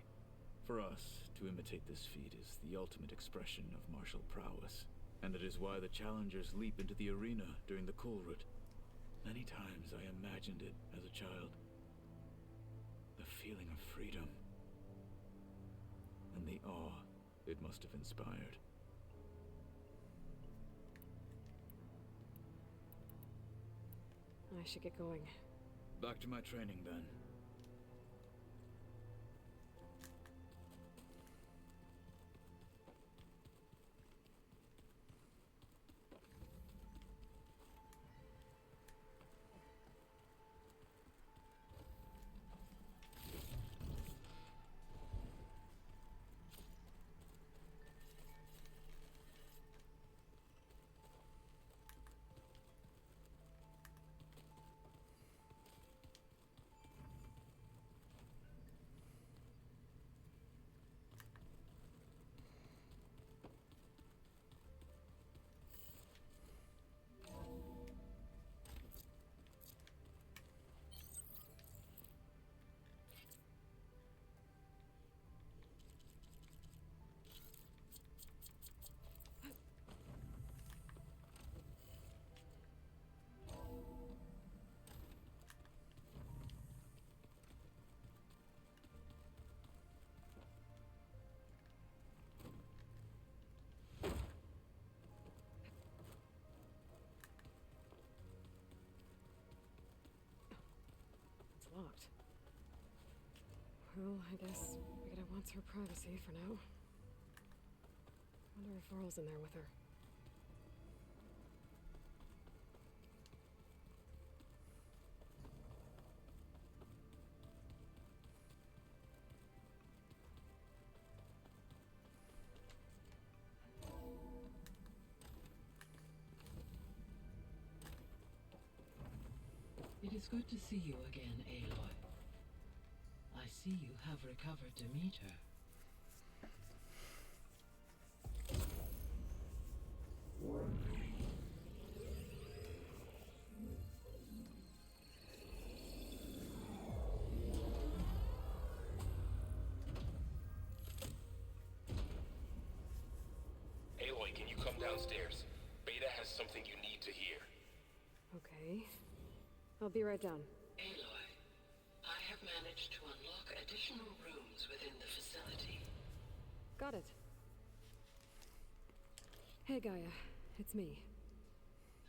For us, to imitate this feat is the ultimate expression of martial prowess, and it is why the challengers leap into the arena during the Cool Route. Many times I imagined it as a child. The feeling of freedom. the awe it must have inspired. I should get going. Back to my training then. Locked. Well, I guess Beta wants her privacy for now. Wonder if Varl's in there with her. It is good to see you again, Aloy. I see you have recovered Demeter. Aloy, can you come downstairs? Beta has something you need to hear. Okay. I'll be right down. Aloy, I have managed to unlock additional rooms within the facility. Got it. Hey, Gaia. It's me.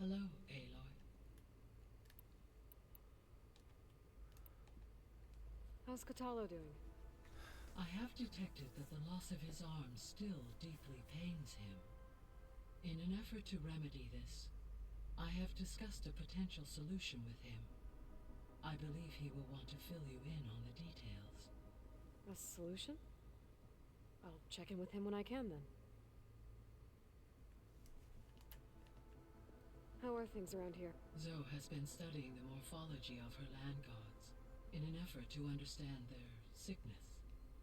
Hello, Aloy. How's Kotallo doing? I have detected that the loss of his arm still deeply pains him. In an effort to remedy this, I have discussed a potential solution with him. I believe he will want to fill you in on the details. A solution? I'll check in with him when I can, then. How are things around here? Zoe has been studying the morphology of her land gods in an effort to understand their sickness.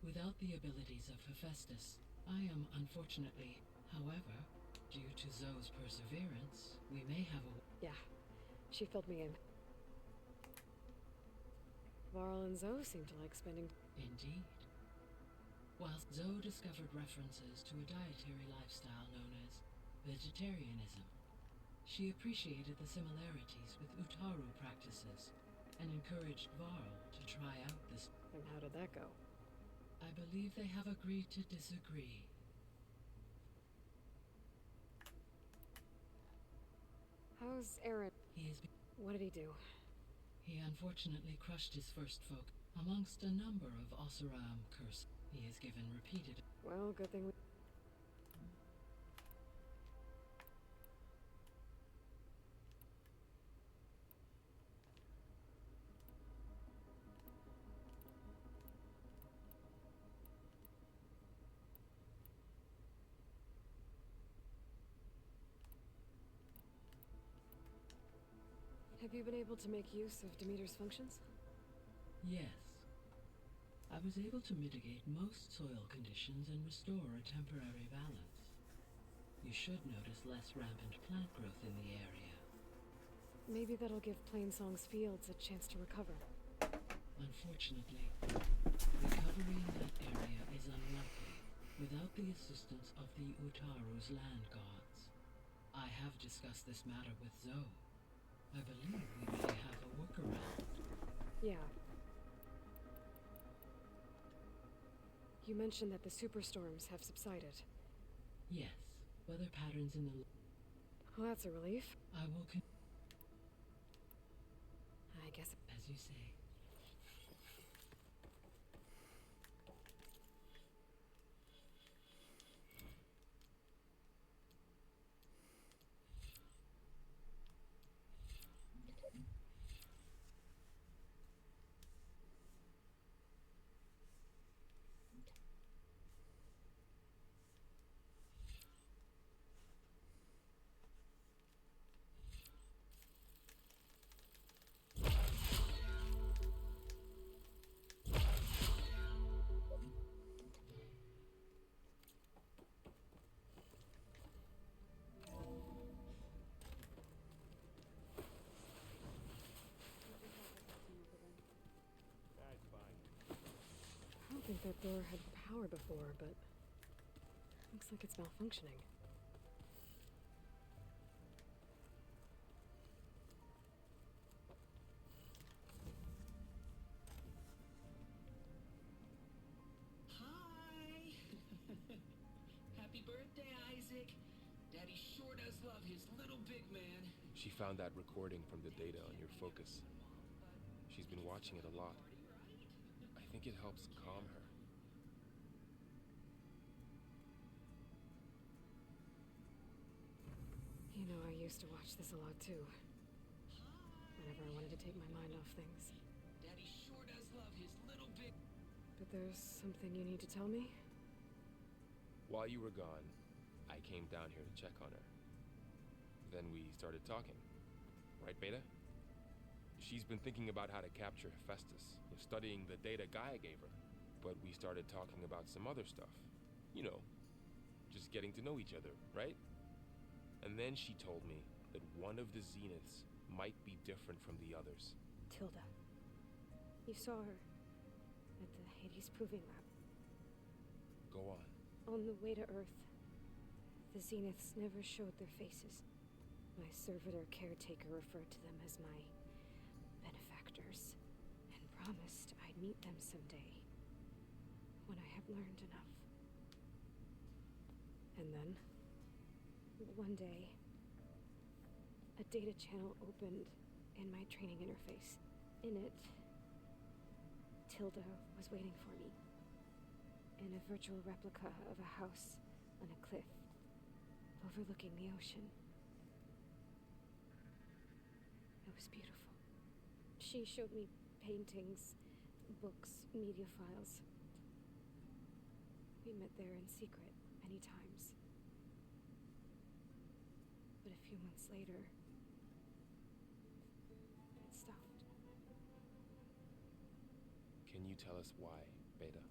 Without the abilities of Hephaestus, I am unfortunately, however, due to Zoe's perseverance, we may have a... Yeah, she filled me in. Varl and Zoe seem to like spending... Indeed. Whilst Zoe discovered references to a dietary lifestyle known as vegetarianism, she appreciated the similarities with Utaru practices and encouraged Varl to try out this... And how did that go? I believe they have agreed to disagree. How's Aaron? He is... What did he do? He unfortunately crushed his first folk amongst a number of Oseram curse. He is given repeated... Well, good thing we... Have you been able to make use of Demeter's functions? Yes. I was able to mitigate most soil conditions and restore a temporary balance. You should notice less rampant plant growth in the area. Maybe that'll give Plainsong's fields a chance to recover. Unfortunately, recovery in that area is unlikely without the assistance of the Utaru's land gods. I have discussed this matter with Zoe. I believe we may have a workaround. Yeah. You mentioned that the superstorms have subsided. Yes, weather patterns in the... Well, that's a relief. I will I guess... As you say. I don't think that door had power before, but looks like it's malfunctioning. Hi! Happy birthday, Isaac! Daddy sure does love his little big man. She found that recording from the data on your focus. She's been watching it a lot. I think it helps calm her. You know, I used to watch this a lot too. Whenever I wanted to take my mind off things. Daddy sure does love his little big... But there's something you need to tell me? While you were gone, I came down here to check on her. Then we started talking. Right, Beta? She's been thinking about how to capture Hephaestus, studying the data Gaia gave her. But we started talking about some other stuff. You know, just getting to know each other, right? And then she told me that one of the Zeniths might be different from the others. Tilda. You saw her at the Hades Proving Lab. Go on. On the way to Earth, the Zeniths never showed their faces. My servitor caretaker referred to them as my benefactors, and promised I'd meet them someday, when I have learned enough. And then, one day, a data channel opened in my training interface. In it, Tilda was waiting for me, in a virtual replica of a house on a cliff, overlooking the ocean. It was beautiful. She showed me paintings, books, media files. We met there in secret many times. But a few months later, it stopped. Can you tell us why, Beta?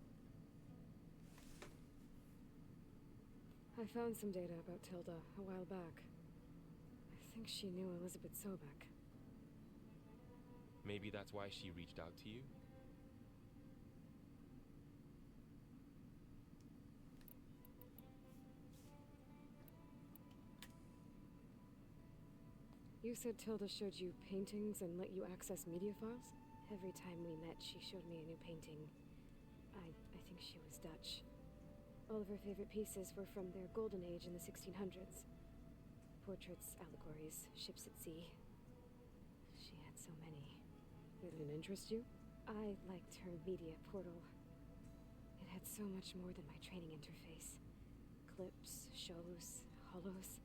I found some data about Tilda a while back. I think she knew Elizabeth Sobek. Maybe that's why she reached out to you? You said Tilda showed you paintings and let you access media files? Every time we met, she showed me a new painting. I think she was Dutch. All of her favorite pieces were from their golden age in the 1600s. Portraits, allegories, ships at sea. She had so many. Did it interest you? I liked her media portal. It had so much more than my training interface. Clips, shows, holos.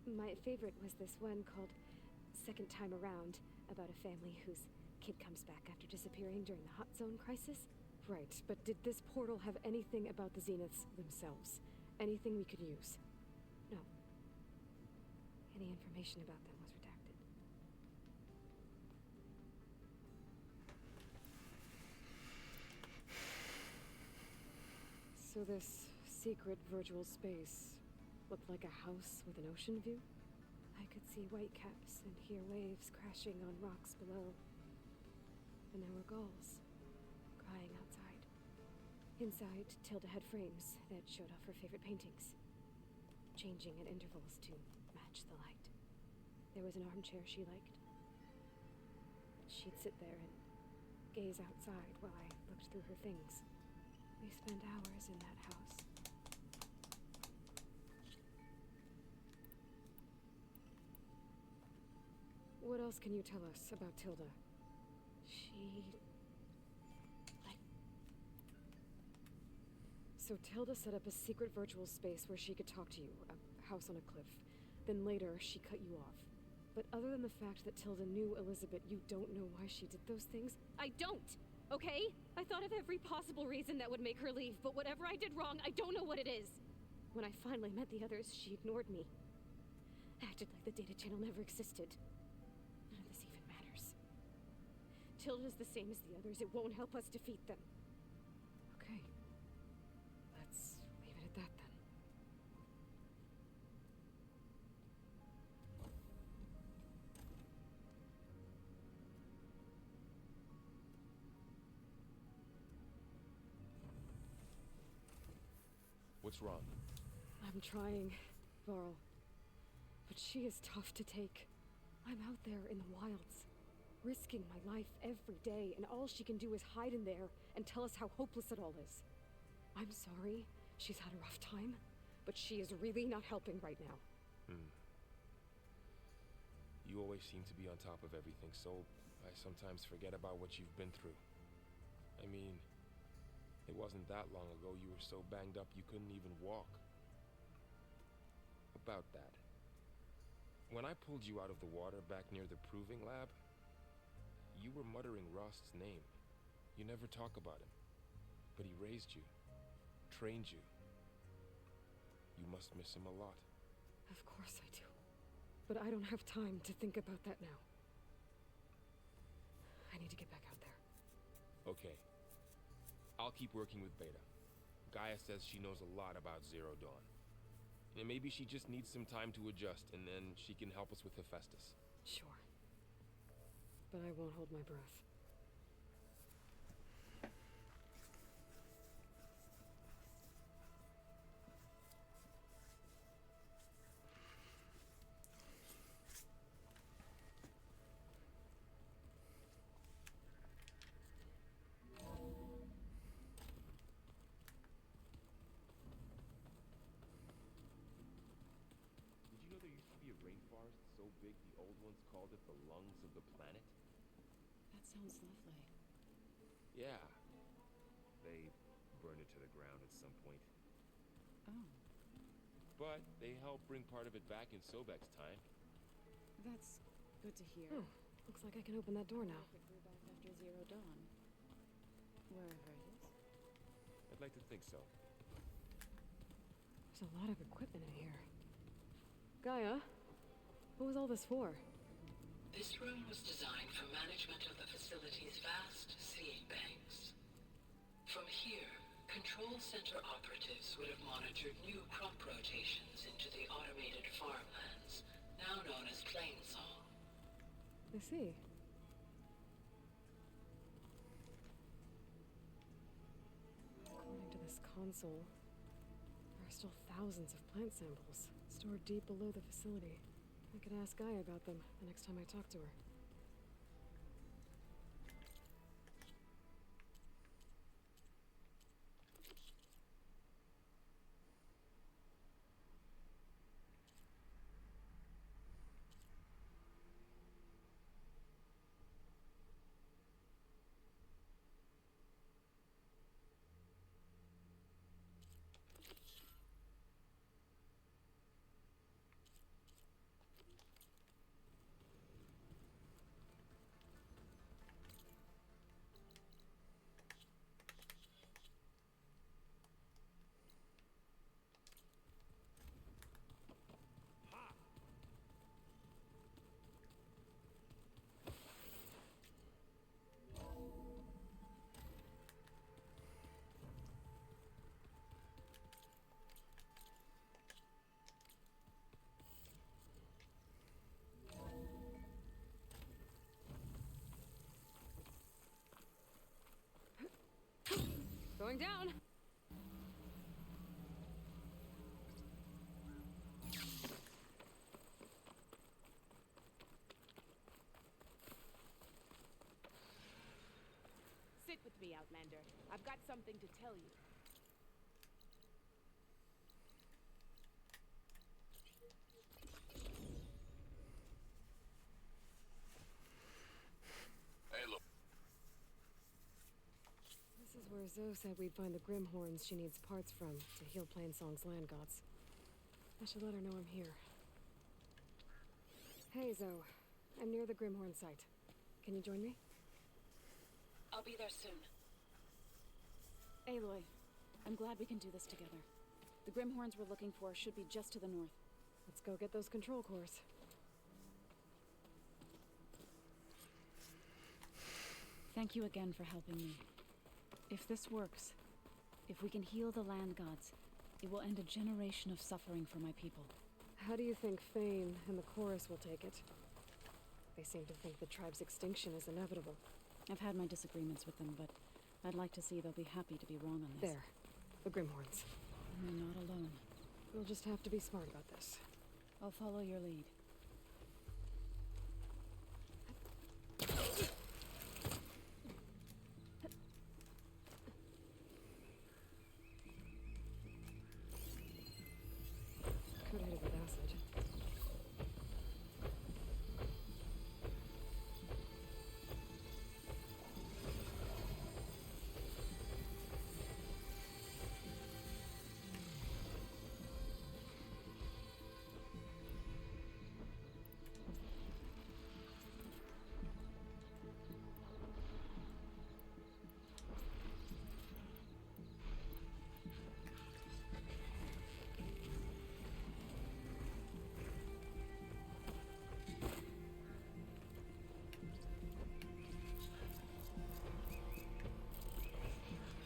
My favorite was this one called Second Time Around, about a family whose kid comes back after disappearing during the Hot Zone crisis. Right, but did this portal have anything about the Zeniths themselves? Anything we could use? No. Any information about them was redacted. So this secret virtual space looked like a house with an ocean view? I could see whitecaps and hear waves crashing on rocks below. And there were gulls crying outside. Inside, Tilda had frames that showed off her favorite paintings, changing at intervals to match the light. There was an armchair she liked. She'd sit there and gaze outside while I looked through her things. We spend hours in that house. What else can you tell us about Tilda? So Tilda set up a secret virtual space where she could talk to you, a house on a cliff. Then later, she cut you off. But other than the fact that Tilda knew Elizabeth, you don't know why she did those things? I don't! Okay? I thought of every possible reason that would make her leave, but whatever I did wrong, I don't know what it is! When I finally met the others, she ignored me. Acted like the data channel never existed. None of this even matters. Tilda's the same as the others. It won't help us defeat them. Okay. Let's leave it at that then. What's wrong? I'm trying, Varl. But she is tough to take. I'm out there in the wilds, risking my life every day, and all she can do is hide in there and tell us how hopeless it all is. I'm sorry she's had a rough time, but she is really not helping right now. You always seem to be on top of everything, so I sometimes forget about what you've been through. I mean, it wasn't that long ago you were so banged up you couldn't even walk. About that. When I pulled you out of the water back near the proving lab, you were muttering Rost's name. You never talk about him. But he raised you, trained you. You must miss him a lot. Of course I do. But I don't have time to think about that now. I need to get back out there. Okay. I'll keep working with Beta. Gaia says she knows a lot about Zero Dawn. And maybe she just needs some time to adjust, and then she can help us with Hephaestus. Sure. But I won't hold my breath. Did you know there used to be a rainforest so big the old ones called it the lungs of the planet? That sounds lovely. Yeah. They burned it to the ground at some point. Oh. But they helped bring part of it back in Sobek's time. That's good to hear. Oh, looks like I can open that door now. If it grew back after Zero Dawn. Wherever it is. I'd like to think so. There's a lot of equipment in here. Gaia, what was all this for? This room was designed for management of the facility's vast seed banks. From here, control center operatives would have monitored new crop rotations into the automated farmlands, now known as Plainsong. I see. According to this console, there are still thousands of plant samples stored deep below the facility. I could ask Gaia about them the next time I talk to her. Going down! Sit with me, Outlander. I've got something to tell you. Zoe said we'd find the Grimhorns she needs parts from to heal Plainsong's land gods. I should let her know I'm here. Hey, Zoe. I'm near the Grimhorn site. Can you join me? I'll be there soon. Aloy, I'm glad we can do this together. The Grimhorns we're looking for should be just to the north. Let's go get those control cores. Thank you again for helping me. If this works, if we can heal the land gods, it will end a generation of suffering for my people. How do you think Fane and the chorus will take it? They seem to think the tribe's extinction is inevitable. I've had my disagreements with them, but I'd like to see they'll be happy to be wrong on this. There. The Grimhorns. And they're not alone. We'll just have to be smart about this. I'll follow your lead. Could hit it with acid.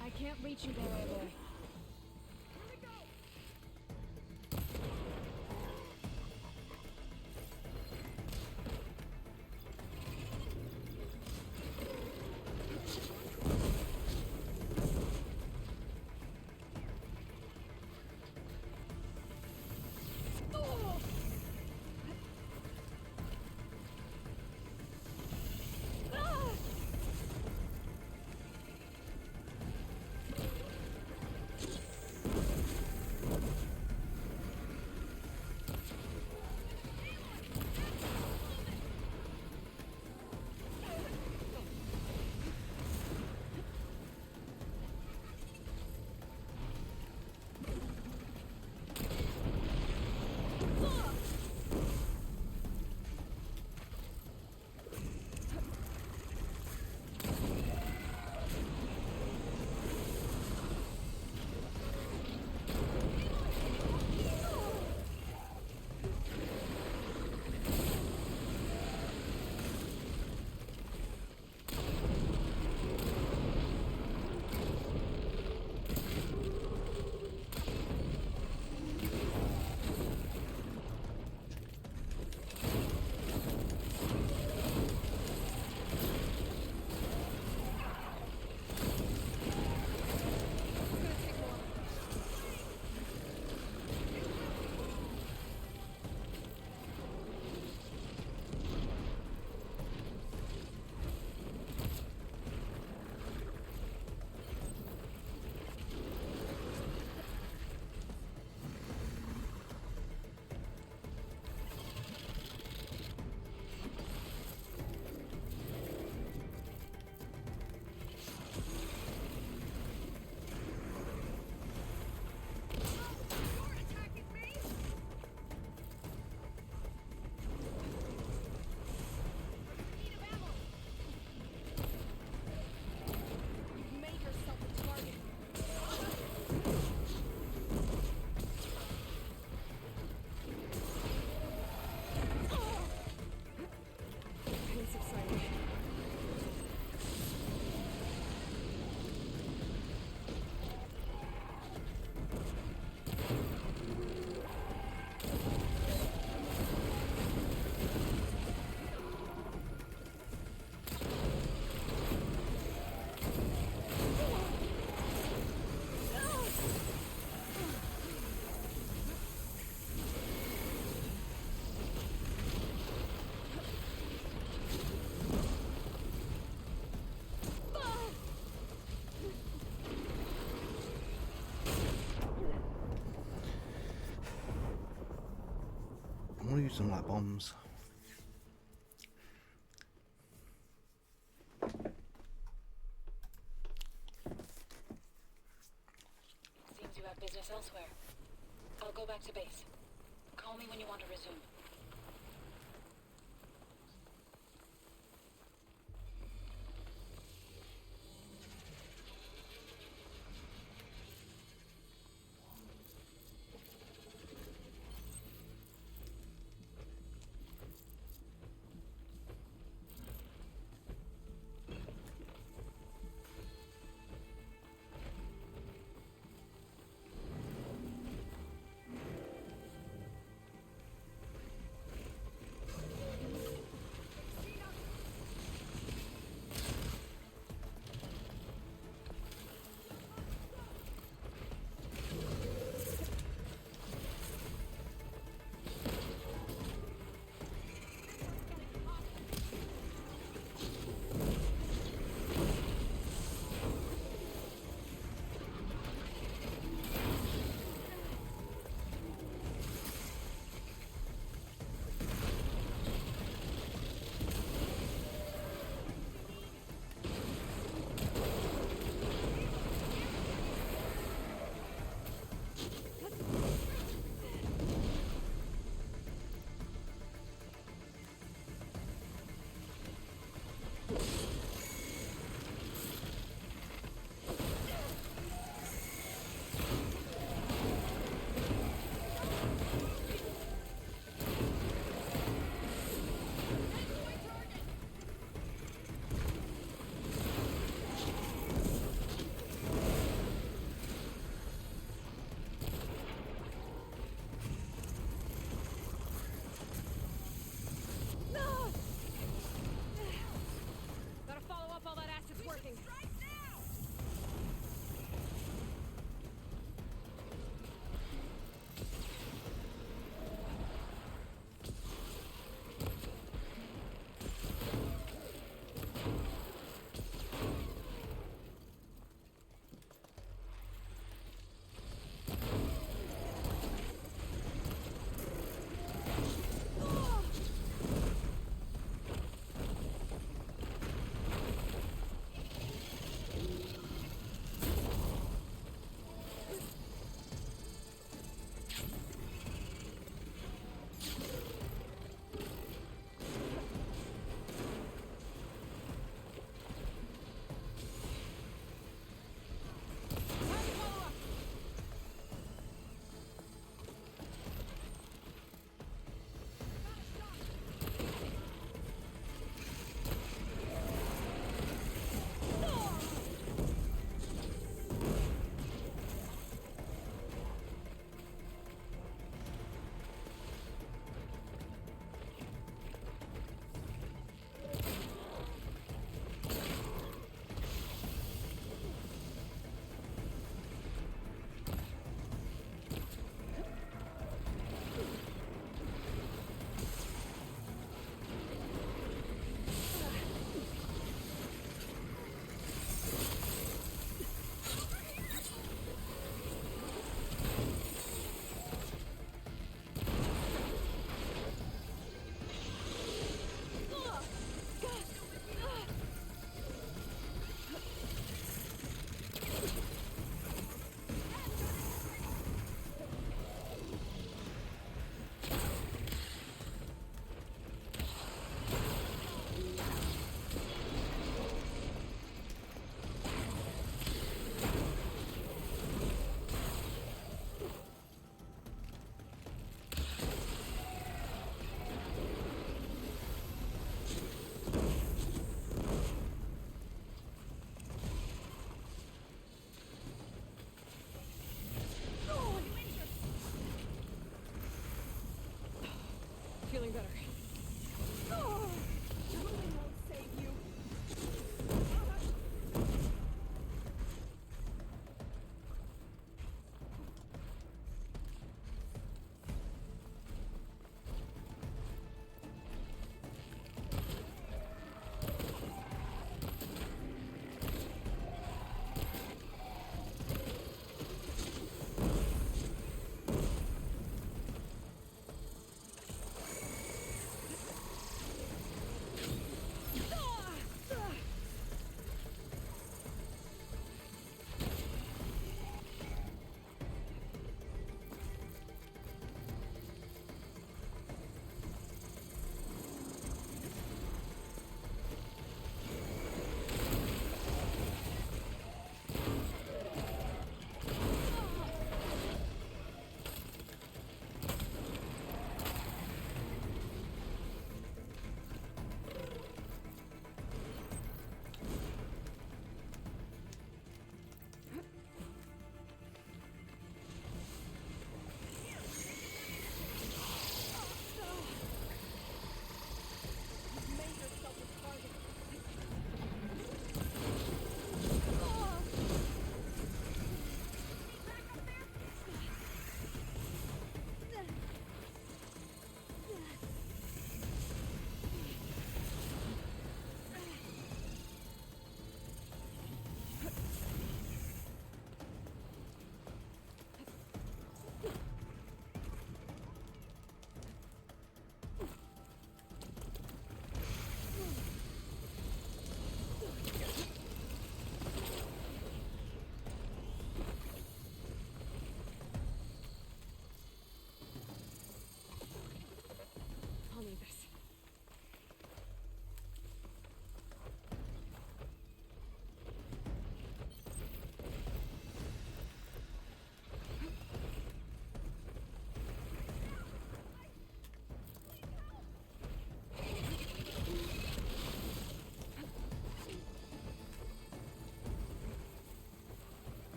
I can't reach you there, Aloy. I want to use some like bombs. have business elsewhere. I'll go back to base. Call me when you want to resume.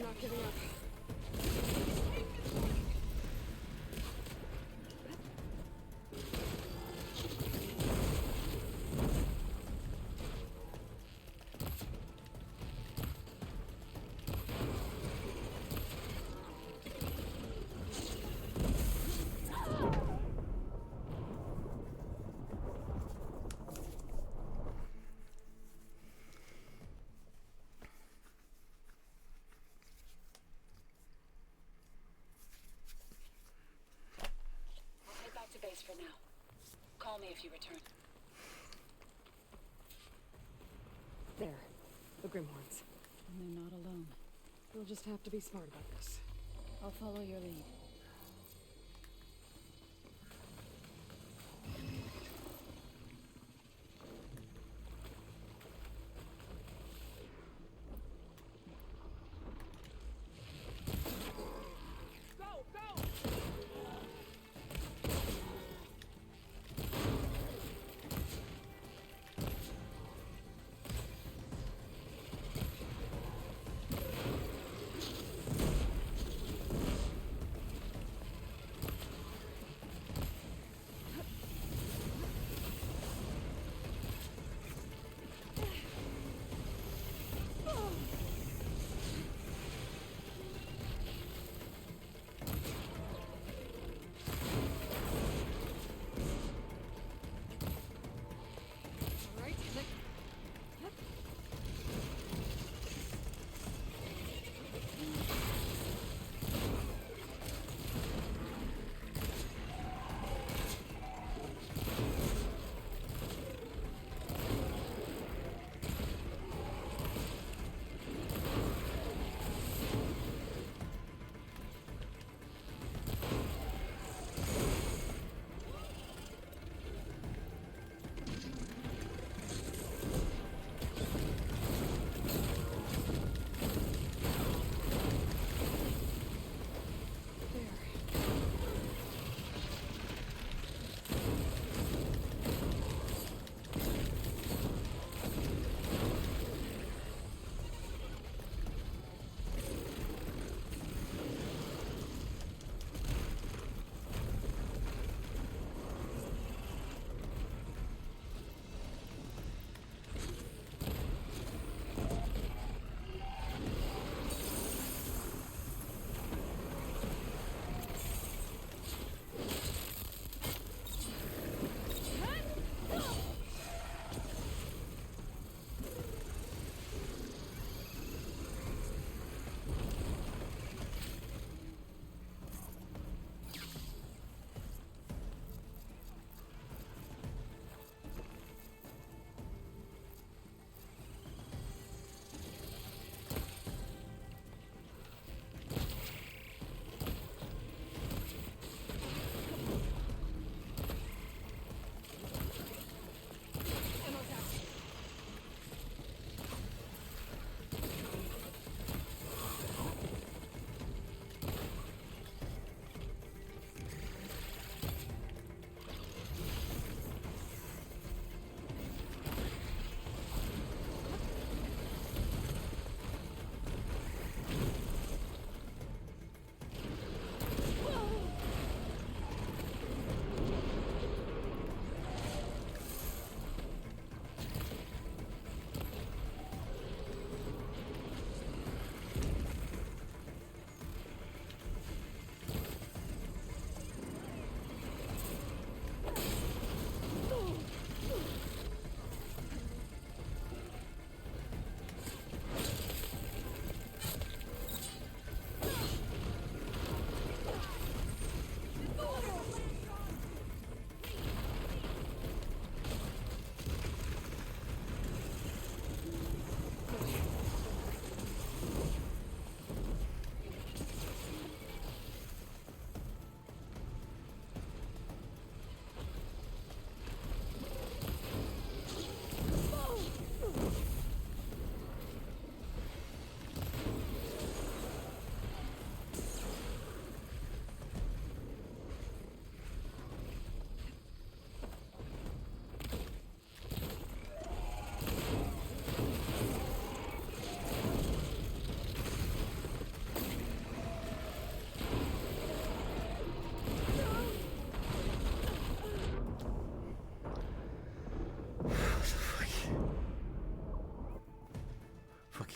not giving up. To base for now. Call me if you return. There. The Grimhorns. And they're not alone. We'll just have to be smart about this. I'll follow your lead.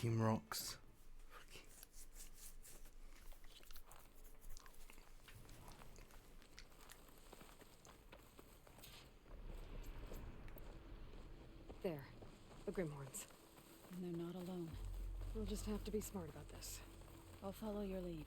fucking rocks. There. The Grimhorns. And they're not alone. We'll just have to be smart about this. I'll follow your lead.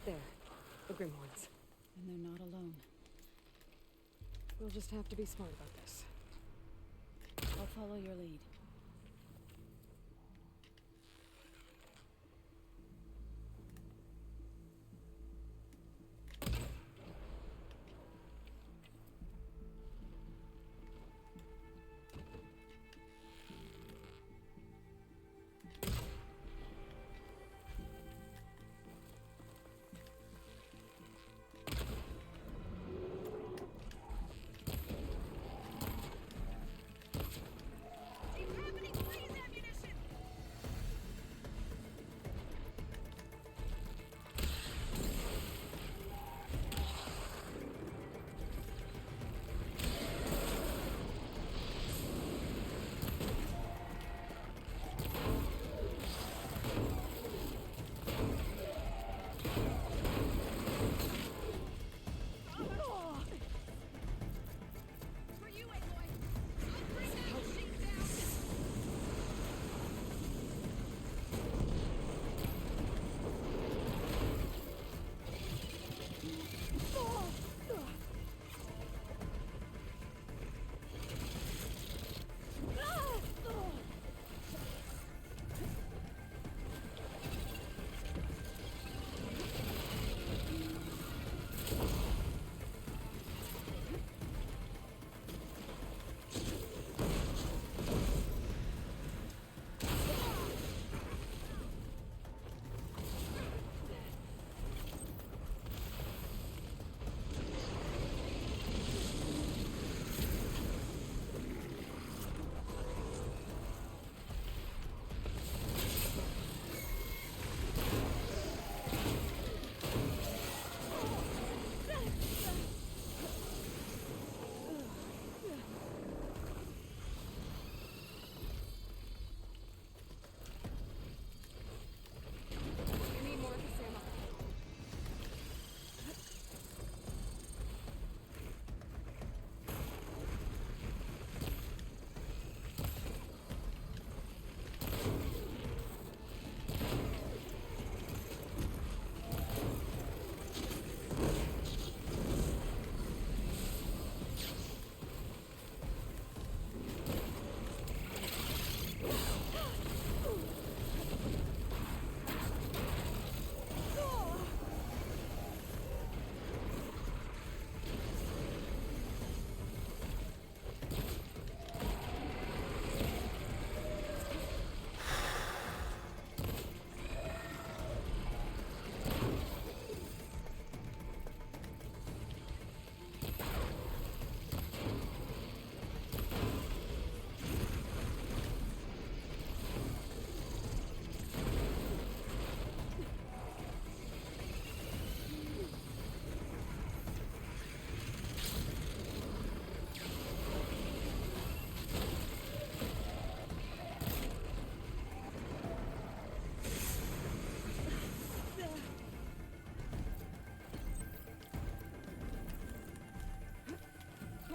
There. The Grimhorns. And they're not alone. We'll just have to be smart about this. I'll follow your lead.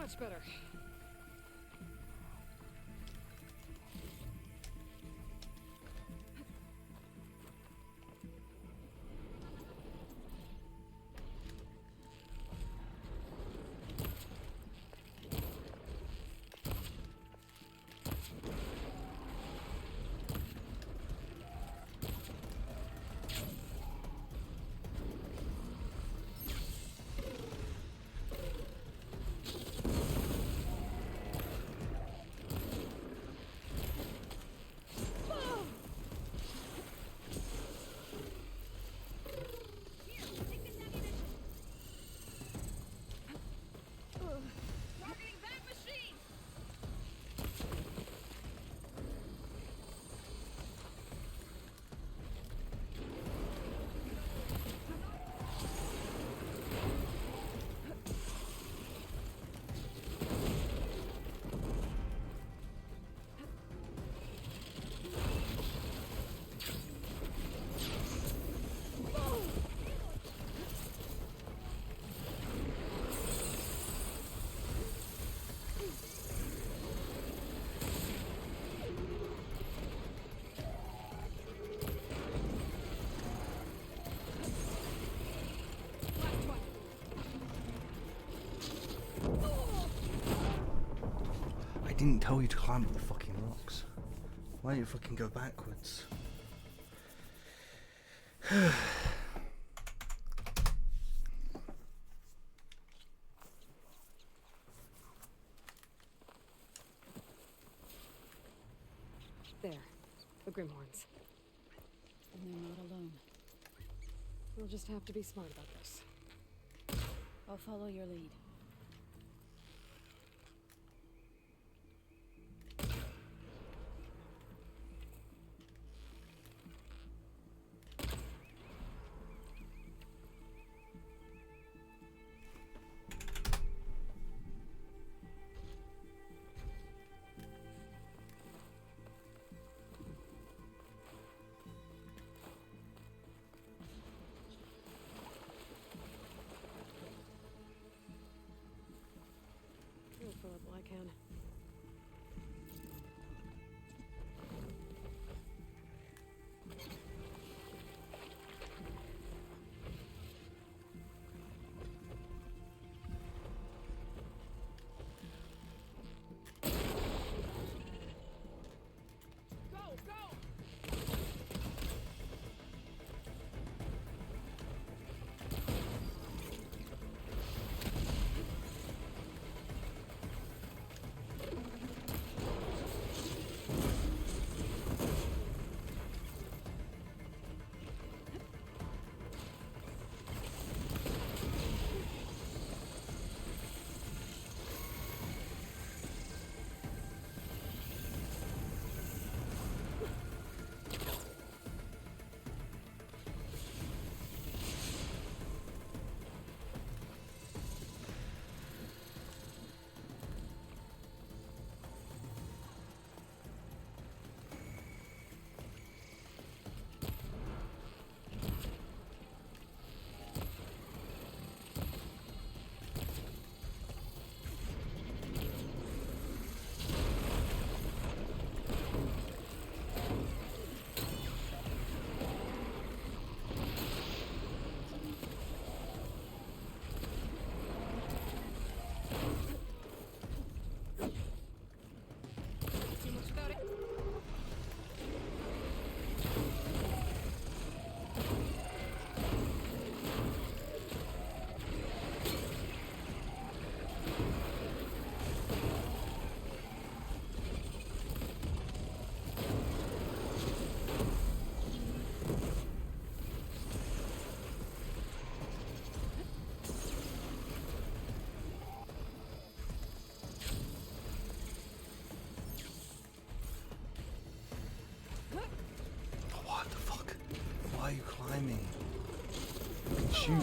Much better. I didn't tell you to climb up the fucking rocks. Why don't you fucking go backwards? There. The Grimhorns. And they're not alone. We'll just have to be smart about this. I'll follow your lead. I'll fill up all I can. What the fuck? Why are you climbing? Shoot.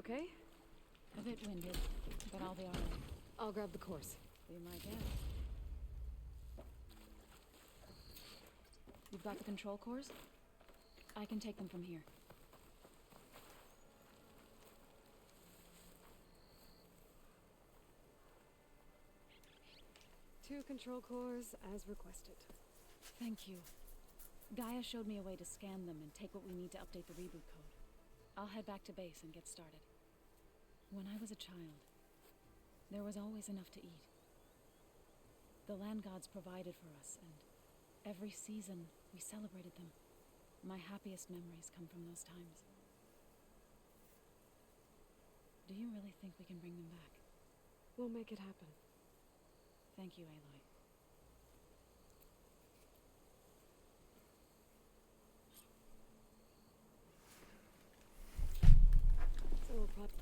okay? A bit winded, but I'll be alright. I'll grab the course. Be my guest. You've got the control cores? I can take them from here. Two control cores, as requested. Thank you. Gaia showed me a way to scan them and take what we need to update the reboot code. I'll head back to base and get started. When I was a child, there was always enough to eat. The land gods provided for us, and every season we celebrated them. My happiest memories come from those times. Do you really think we can bring them back? We'll make it happen. Thank you, Aloy. So we'll probably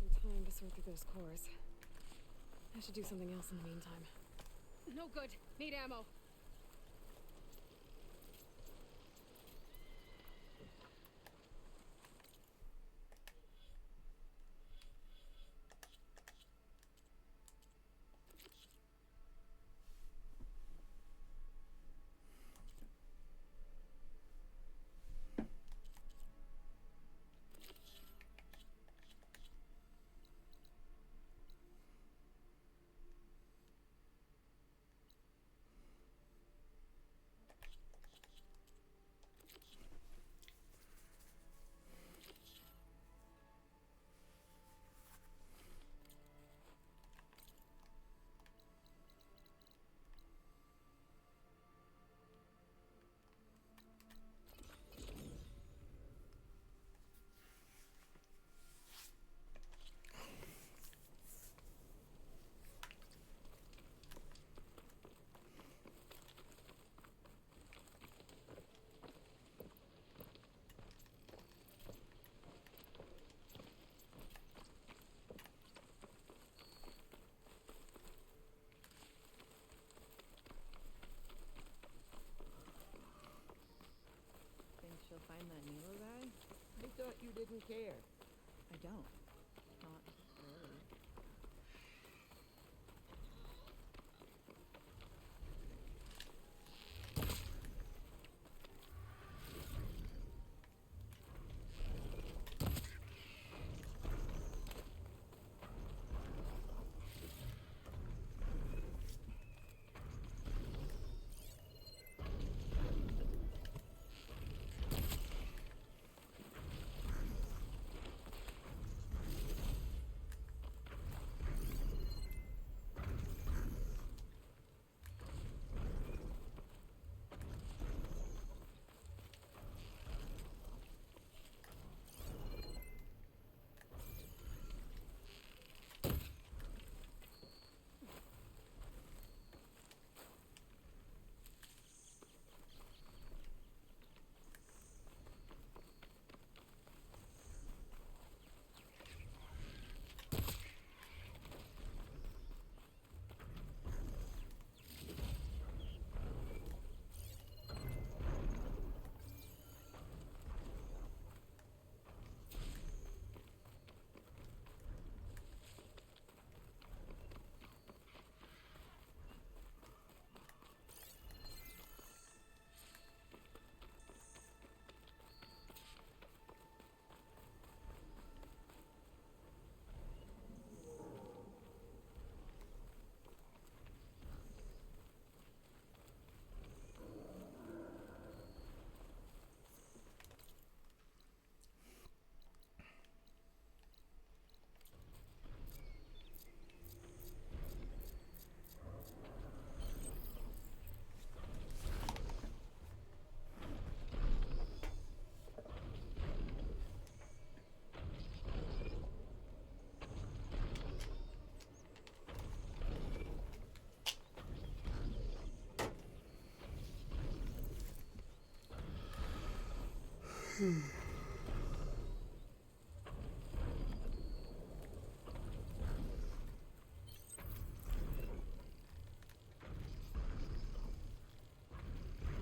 need some time to sort through those cores. I should do something else in the meantime. No good. Need ammo. She'll find that Nilo guy? I thought you didn't care. I don't. Not really.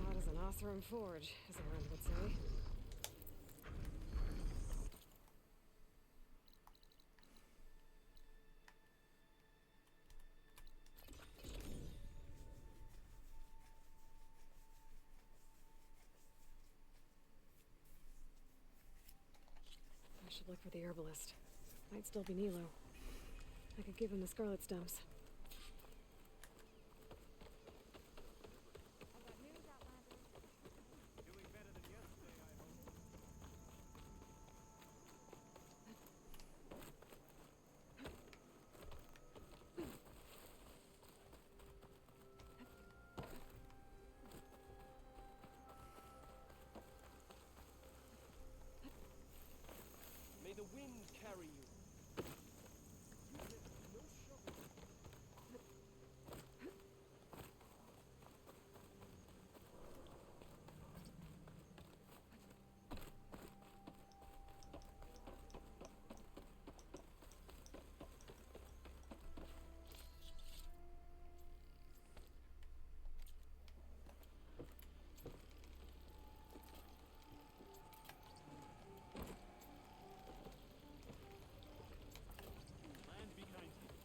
Hot as an Oseram forge, as Aaron would say. should look for the herbalist. Might still be Nilo. I could give him the scarlet stumps. May the wind carry you. No shovel. Land be kind to you.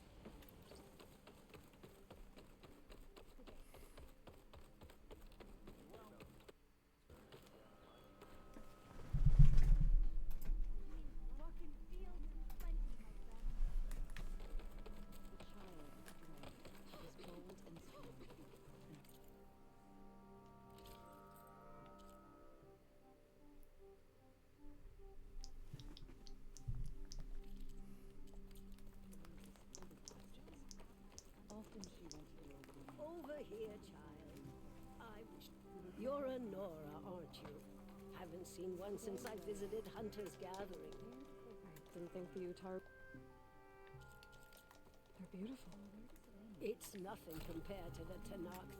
Walking fields and plenty, my friend. The child is bold and strong. Often she went to the old woman. Over here, child. I wish... You're a Nora, aren't you? Haven't seen one since I visited Hunter's Gathering. Didn't think the Utar... They're beautiful. It's nothing compared to the Tanakh.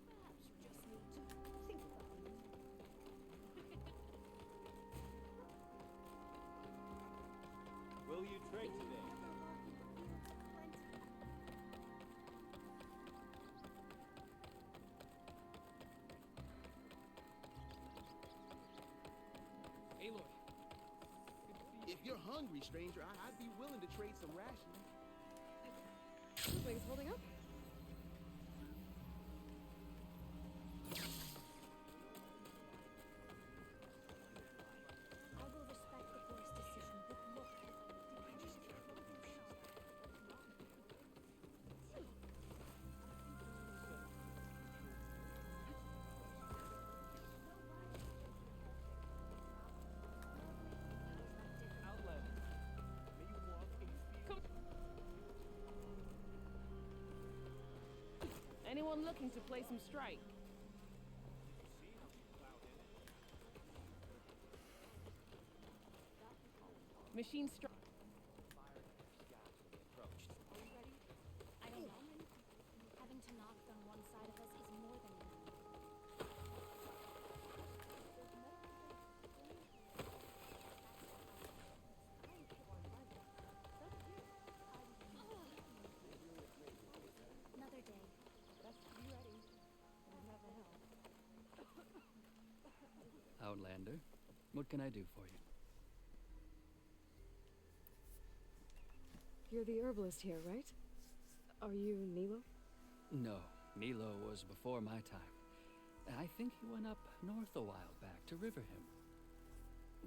Perhaps you just need to think about it. Will you trade today? Aloy. If you're hungry, stranger, I'd be willing to trade some rations. Those wings holding up? I will respect the boy's decision, but look. Outlander. May you walk a field. Anyone looking to play some strike? Machine strike. Are you ready? I don't know. Having to knock on one side of us is more than enough. Another day. Best to be ready. There's never hell. Outlander, what can I do for you? You're the herbalist here, right? Are you Nilo? No, Nilo was before my time. I think he went up north a while back to Riverhim.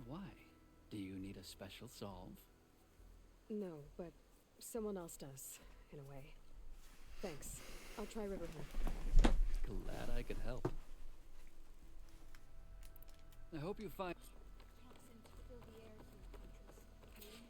Why? Do you need a special solve? No, but someone else does, in a way. Thanks. I'll try Riverhead. Glad I could help. I hope you find... Toxins fill the air here, Huntress.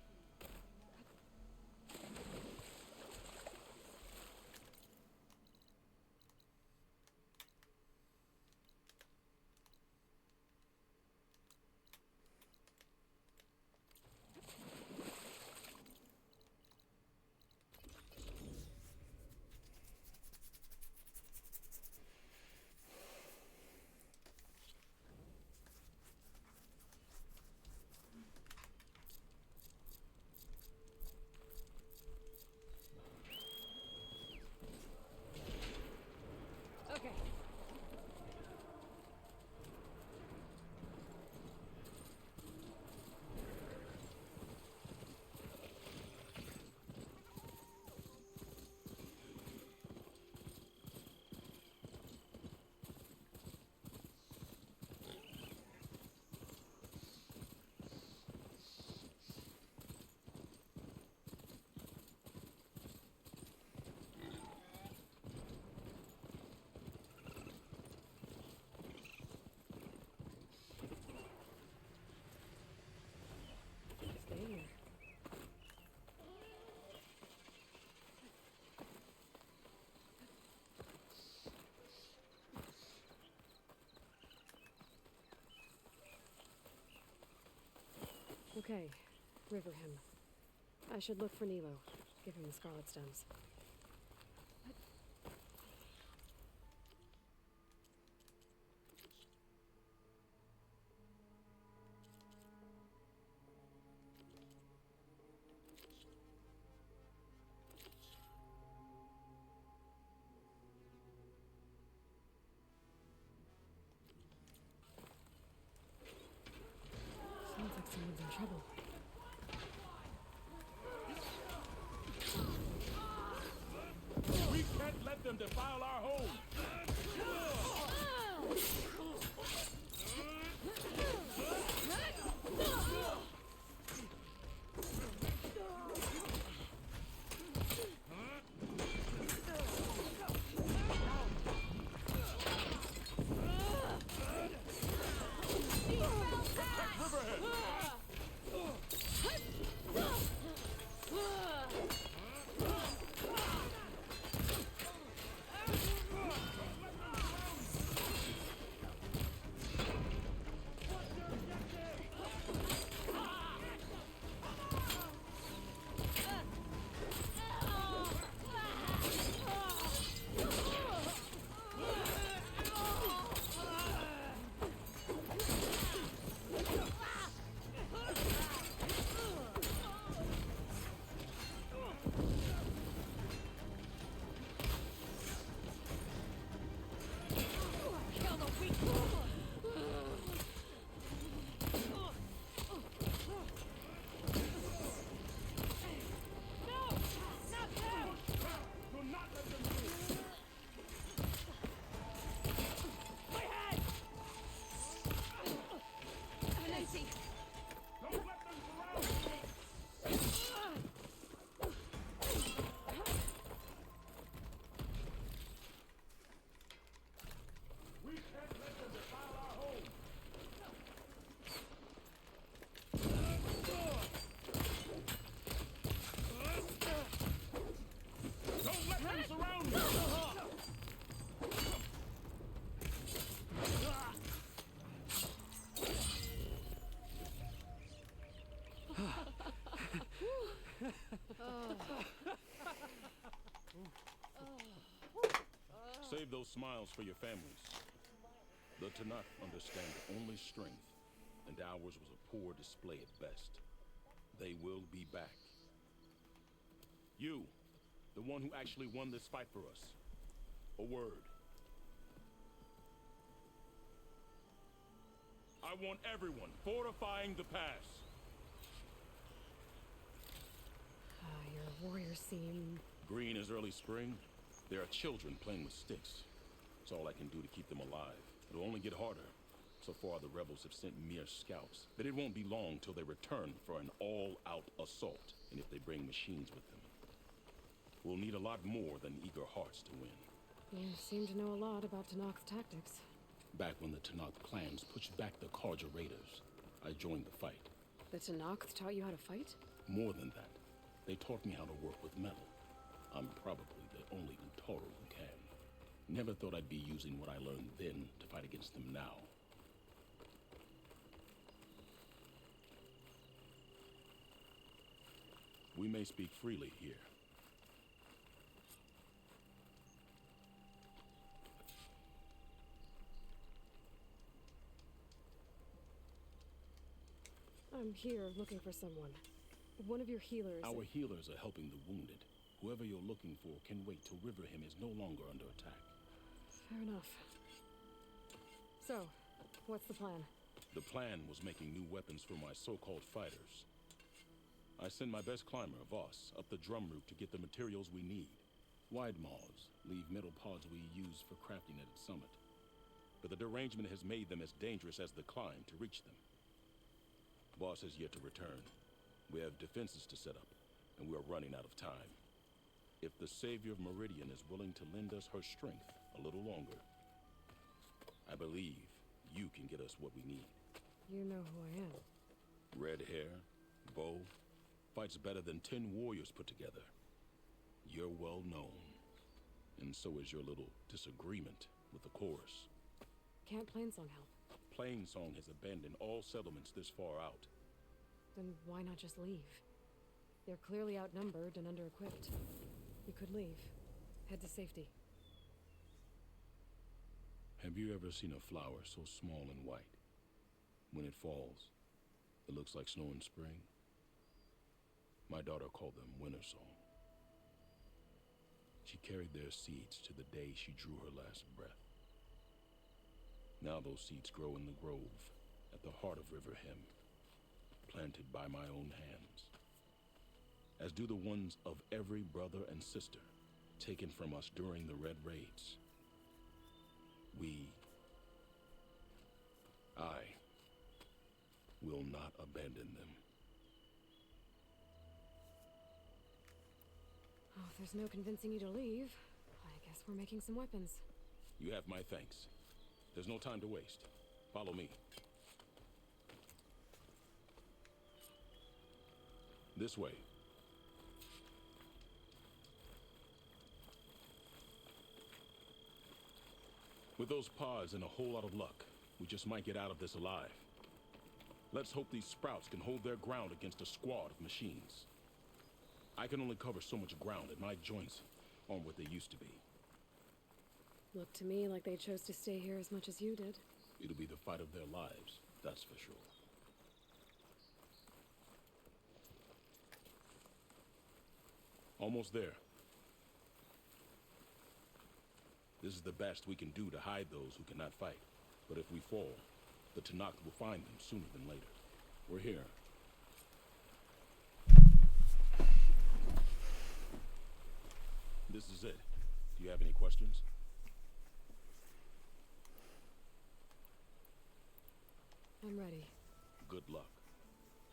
Okay, river him. I should look for Nilo. Give him the scarlet stems. Sounds like someone's in trouble. We can't let them defile our home! Save those smiles for your families. The Tanakh understand only strength, and ours was a poor display at best. They will be back. You, the one who actually won this fight for us. A word. I want everyone fortifying the pass. Your warriors seem... Green is early spring. There are children playing with sticks. It's all I can do to keep them alive. It'll only get harder. So far, the rebels have sent mere scouts. But it won't be long till they return for an all-out assault. And if they bring machines with them, we'll need a lot more than eager hearts to win. You seem to know a lot about Tanakh's tactics. Back when the Tanakh clans pushed back the Karja raiders, I joined the fight. The Tanakh taught you how to fight? More than that, they taught me how to work with metal. I'm probably the only Utoro who can. Never thought I'd be using what I learned then to fight against them now. We may speak freely here. I'm here looking for someone. One of your healers. Our healers are helping the wounded. Whoever you're looking for can wait till Riverhim is no longer under attack. Fair enough. So, what's the plan? The plan was making new weapons for my so-called fighters. I send my best climber, Voss, up the drum route to get the materials we need. Wide maws leave metal pods we use for crafting at its summit. But the derangement has made them as dangerous as the climb to reach them. Voss has yet to return. We have defenses to set up, and we are running out of time. If the Savior of Meridian is willing to lend us her strength a little longer, I believe you can get us what we need. You know who I am. Red hair, bow, fights better than 10 warriors put together. You're well known, and so is your little disagreement with the chorus. Can't Plainsong help? Plainsong has abandoned all settlements this far out. then why not just leave? They're clearly outnumbered and under-equipped. You could leave. Head to safety. Have you ever seen a flower so small and white? When it falls, it looks like snow in spring. My daughter called them winter song. She carried their seeds to the day she drew her last breath. Now those seeds grow in the grove at the heart of River Hem, planted by my own hands, as do the ones of every brother and sister taken from us during the Red Raids. I will not abandon them. Oh, if there's no convincing you to leave, I guess we're making some weapons. You have my thanks. There's no time to waste. Follow me. This way. With those pods and a whole lot of luck, we just might get out of this alive. Let's hope these sprouts can hold their ground against a squad of machines. I can only cover so much ground, and my joints aren't what they used to be. Looked to me like they chose to stay here as much as you did. It'll be the fight of their lives, that's for sure. Almost there. This is the best we can do to hide those who cannot fight. But if we fall, the Tanakh will find them sooner than later. We're here. This is it. Do you have any questions? I'm ready. Good luck.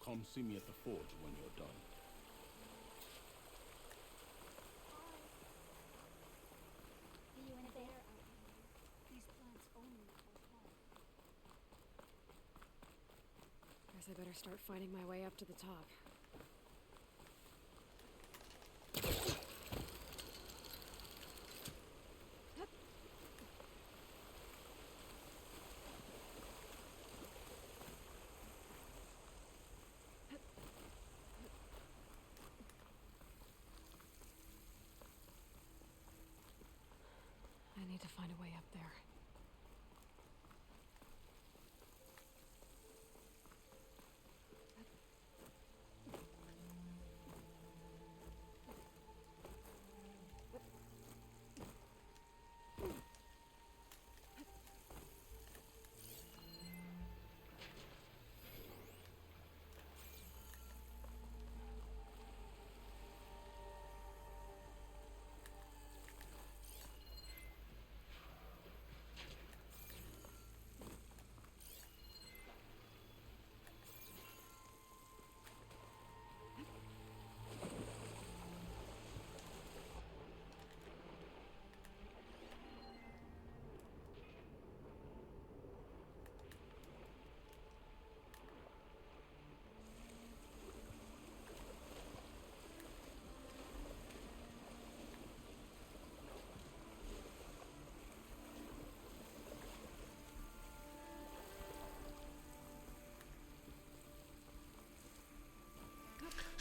Come see me at the forge when you're done. See you in a bit. These plants only hold home. Guess I better start finding my way up to the top. I need to find a way up there.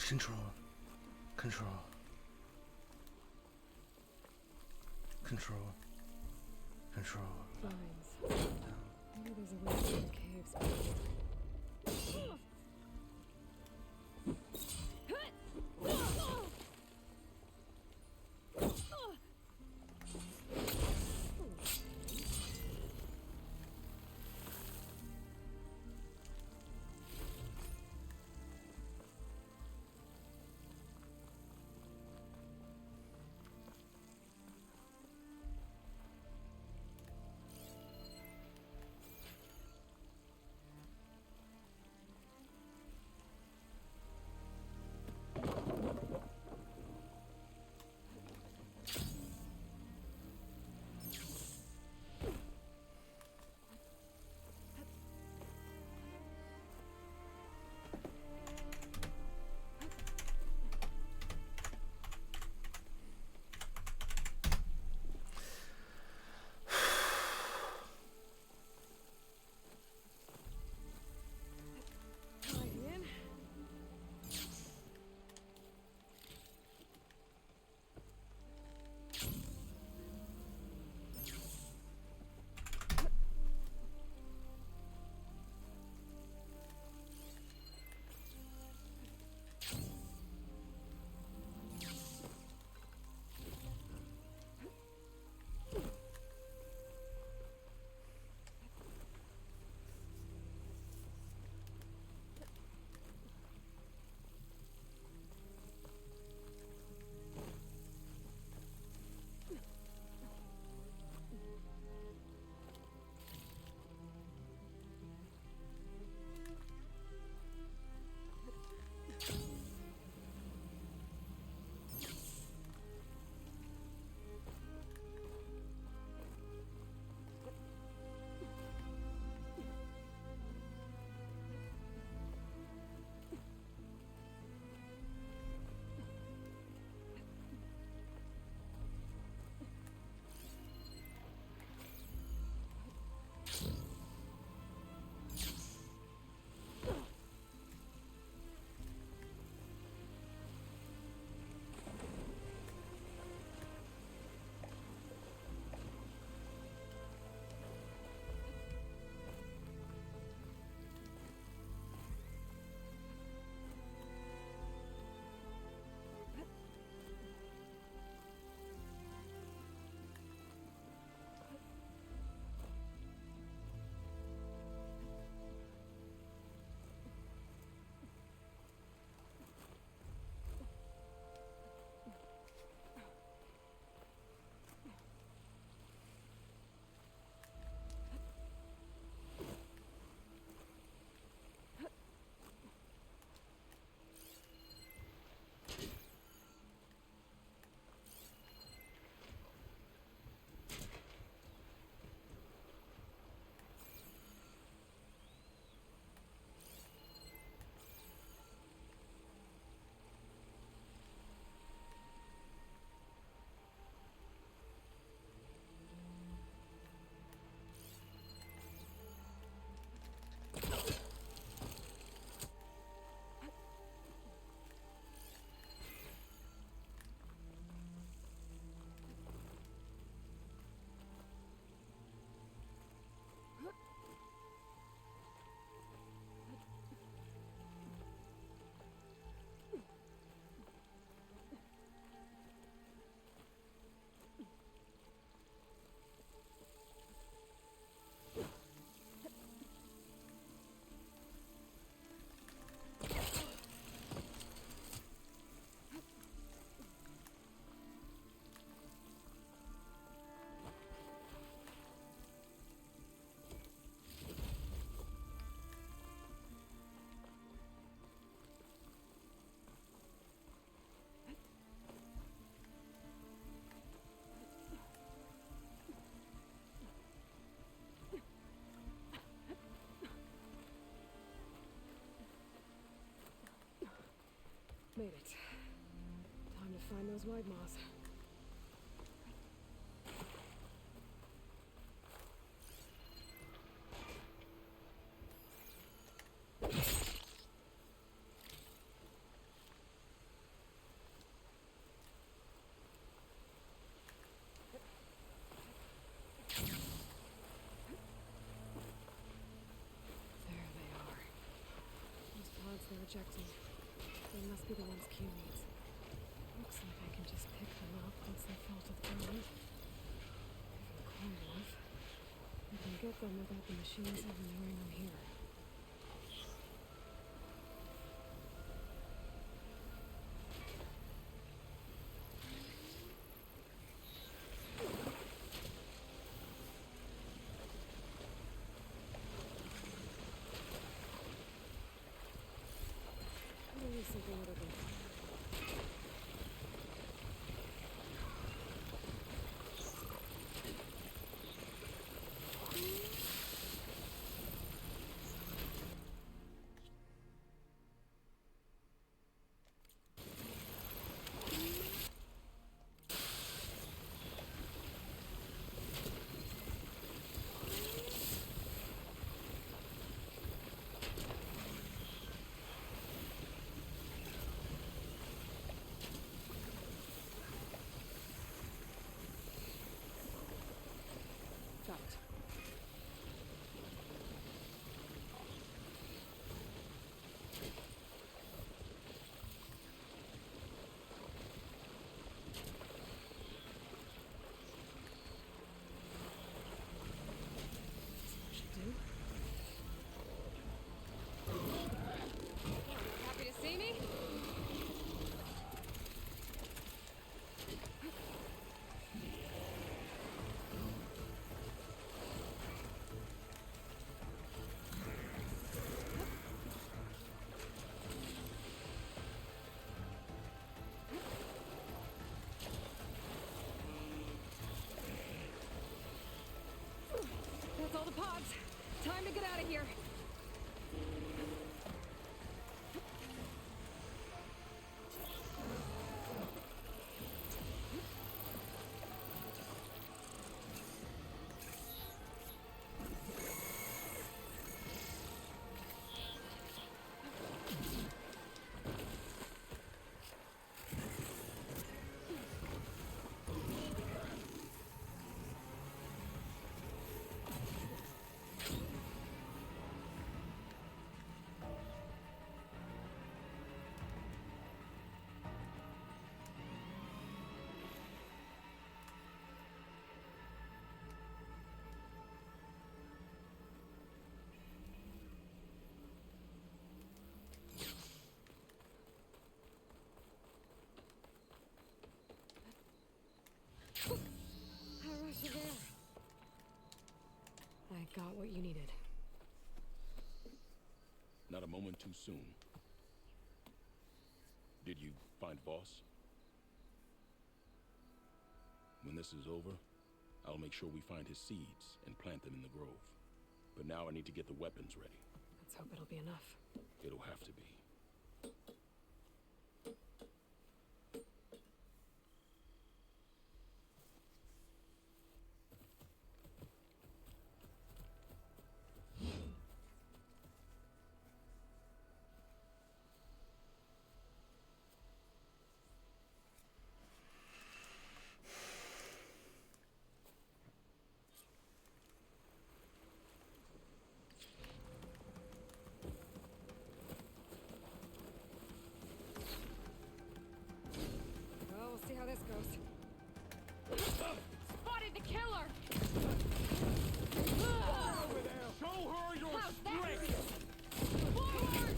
Control. Control. Control. Control. Vines. Maybe there's a way through the caves. Made it. Time to find those wide maws. They're rejecting. They must be the ones Q needs. Looks like I can just pick them up once they fall to the ground. If I'm quiet enough, I can get them without the machines even knowing I'm here. Something other than got it. Happy to see me? That's all the pods. Time to get out of here. I got what you needed. Not a moment too soon. Did you find Voss? When this is over, I'll make sure we find his seeds and plant them in the grove. But now I need to get the weapons ready. Let's hope it'll be enough. It'll have to be. Well, we'll see how this goes. Spotted the killer! Over there! Show her your strength! Forward!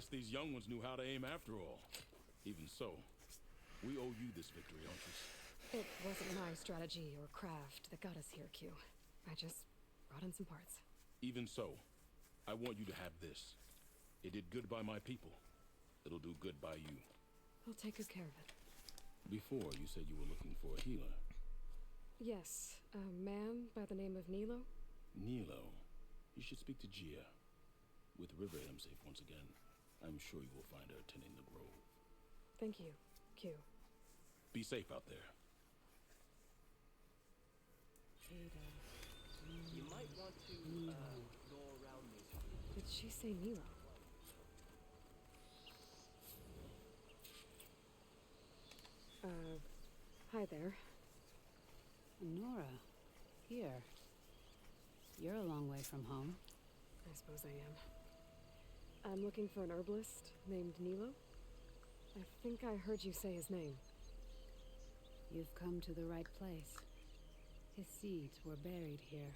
Guess these young ones knew how to aim after all. Even so, we owe you this victory, Huntress. It wasn't my strategy or craft that got us here, Q. I just brought in some parts. Even so, I want you to have this. It did good by my people. It'll do good by you. I'll take good care of it. Before, you said you were looking for a healer. Yes, a man by the name of Nilo. Nilo. You should speak to Gia. With Riverham safe once again, I'm sure you will find her tending the grove. Thank you, Q. Be safe out there. You might want to, go around these. Did she say Nilo? Hi there. Nora, here. You're a long way from home. I suppose I am. I'm looking for an herbalist named Nilo. I think I heard you say his name. You've come to the right place. His seeds were buried here,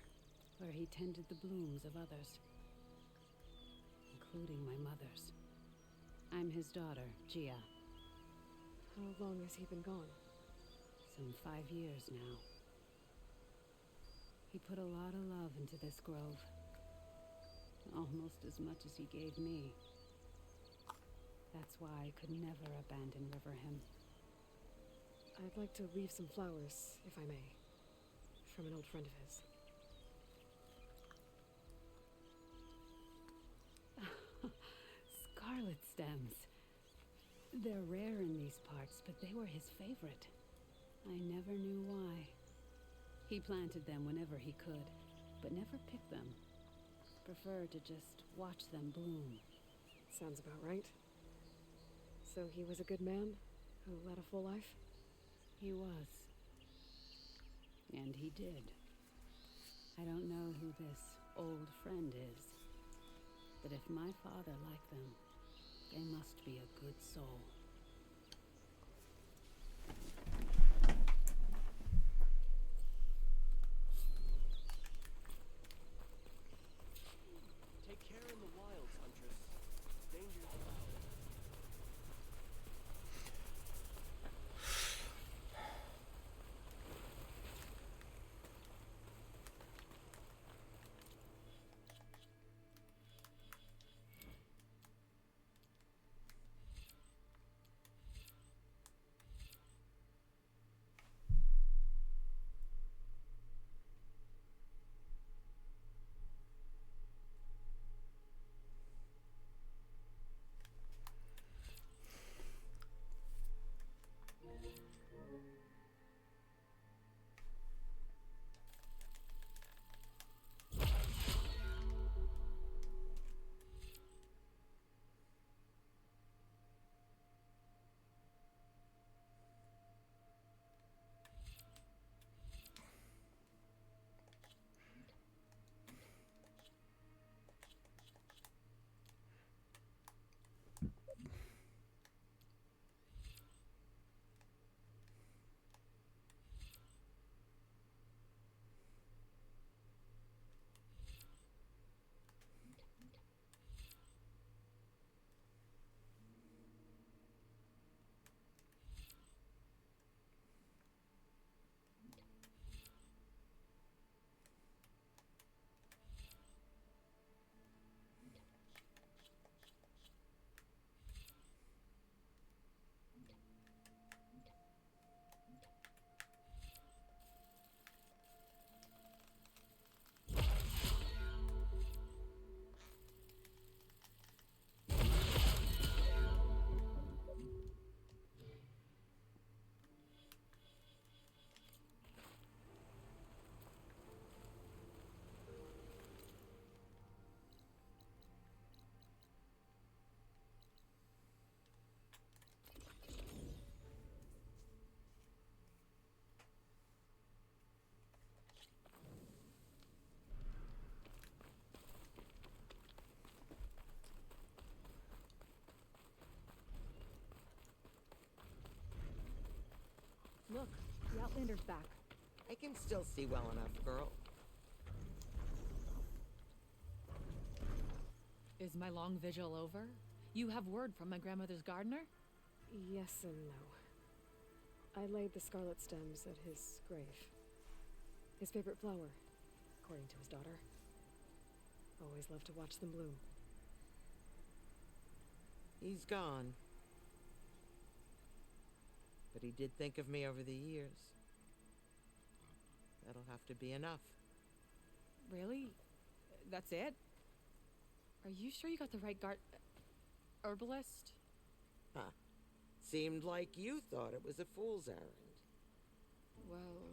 where he tended the blooms of others, including my mother's. I'm his daughter, Gia. How long has he been gone? Some 5 years now. He put a lot of love into this grove. Almost as much as he gave me. That's why I could never abandon Riverham. I'd like to leave some flowers, if I may. From an old friend of his. Scarlet stems. They're rare in these parts, but they were his favorite. I never knew why. He planted them whenever he could, but never picked them. Preferred to just watch them bloom. Sounds about right. So he was a good man who led a full life? He was. And he did. I don't know who this old friend is, but if my father liked them, they must be a good soul. Take care in the wilds, Huntress. Dangers abound. Look, the Outlander's back. I can still see well enough, girl. Is my long vigil over? You have word from my grandmother's gardener? Yes and no. I laid the scarlet stems at his grave. His favorite flower, according to his daughter. Always loved to watch them bloom. He's gone. But he did think of me over the years. That'll have to be enough. Really? That's it? Are you sure you got the right herbalist? Huh. Seemed like you thought it was a fool's errand. Well,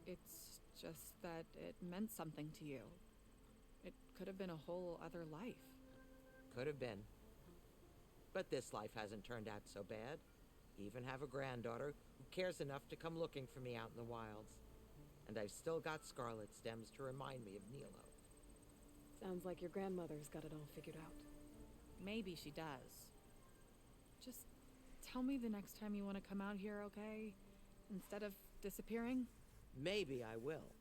it's just that it meant something to you. It could have been a whole other life. Could have been. But this life hasn't turned out so bad. Even have a granddaughter who cares enough to come looking for me out in the wilds. And I've still got scarlet stems to remind me of Nilo. Sounds like your grandmother's got it all figured out. Maybe she does. Just tell me the next time you want to come out here, okay? Instead of disappearing? Maybe I will.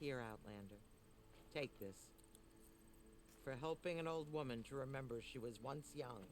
Here, Outlander. Take this. For helping an old woman to remember she was once young.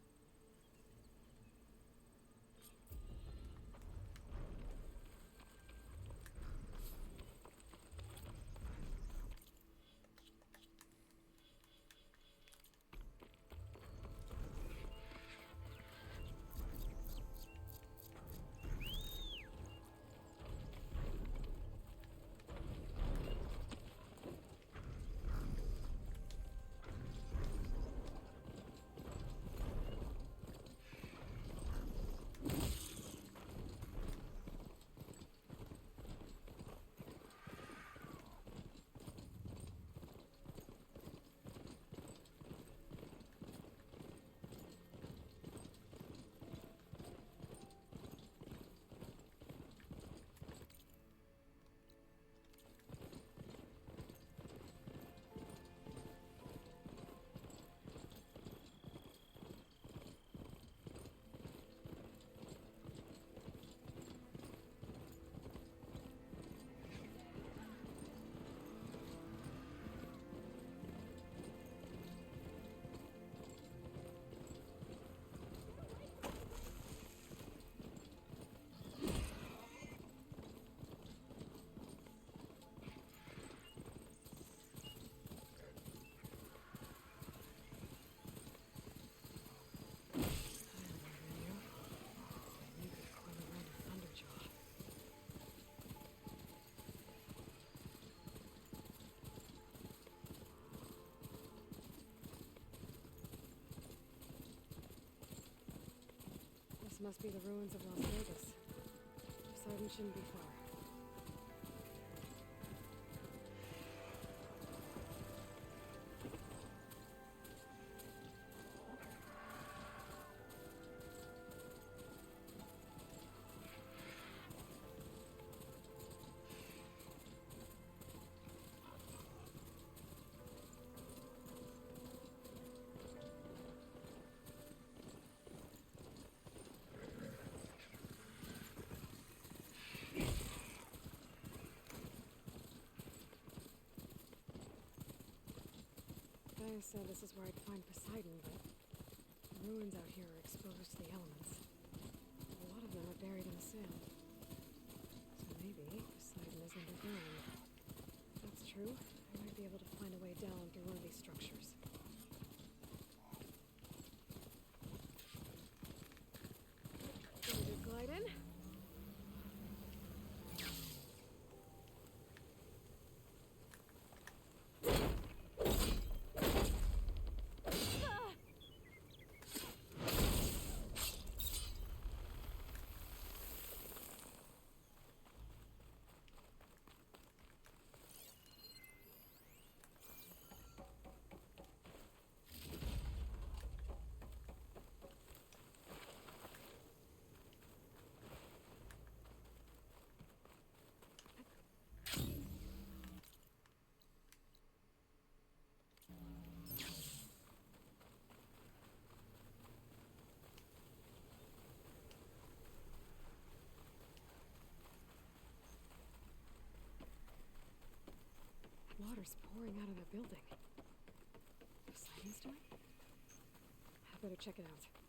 Must be the ruins of Las Vegas. Poseidon shouldn't be far. Gaia said this is where I'd find Poseidon, but the ruins out here are exposed to the elements. A lot of them are buried in the sand. So maybe Poseidon is underground. If that's true, I might be able to find a way down through one of these structures. Ready to glide in? Water's pouring out of the building. Poseidon's doing? How Better check it out.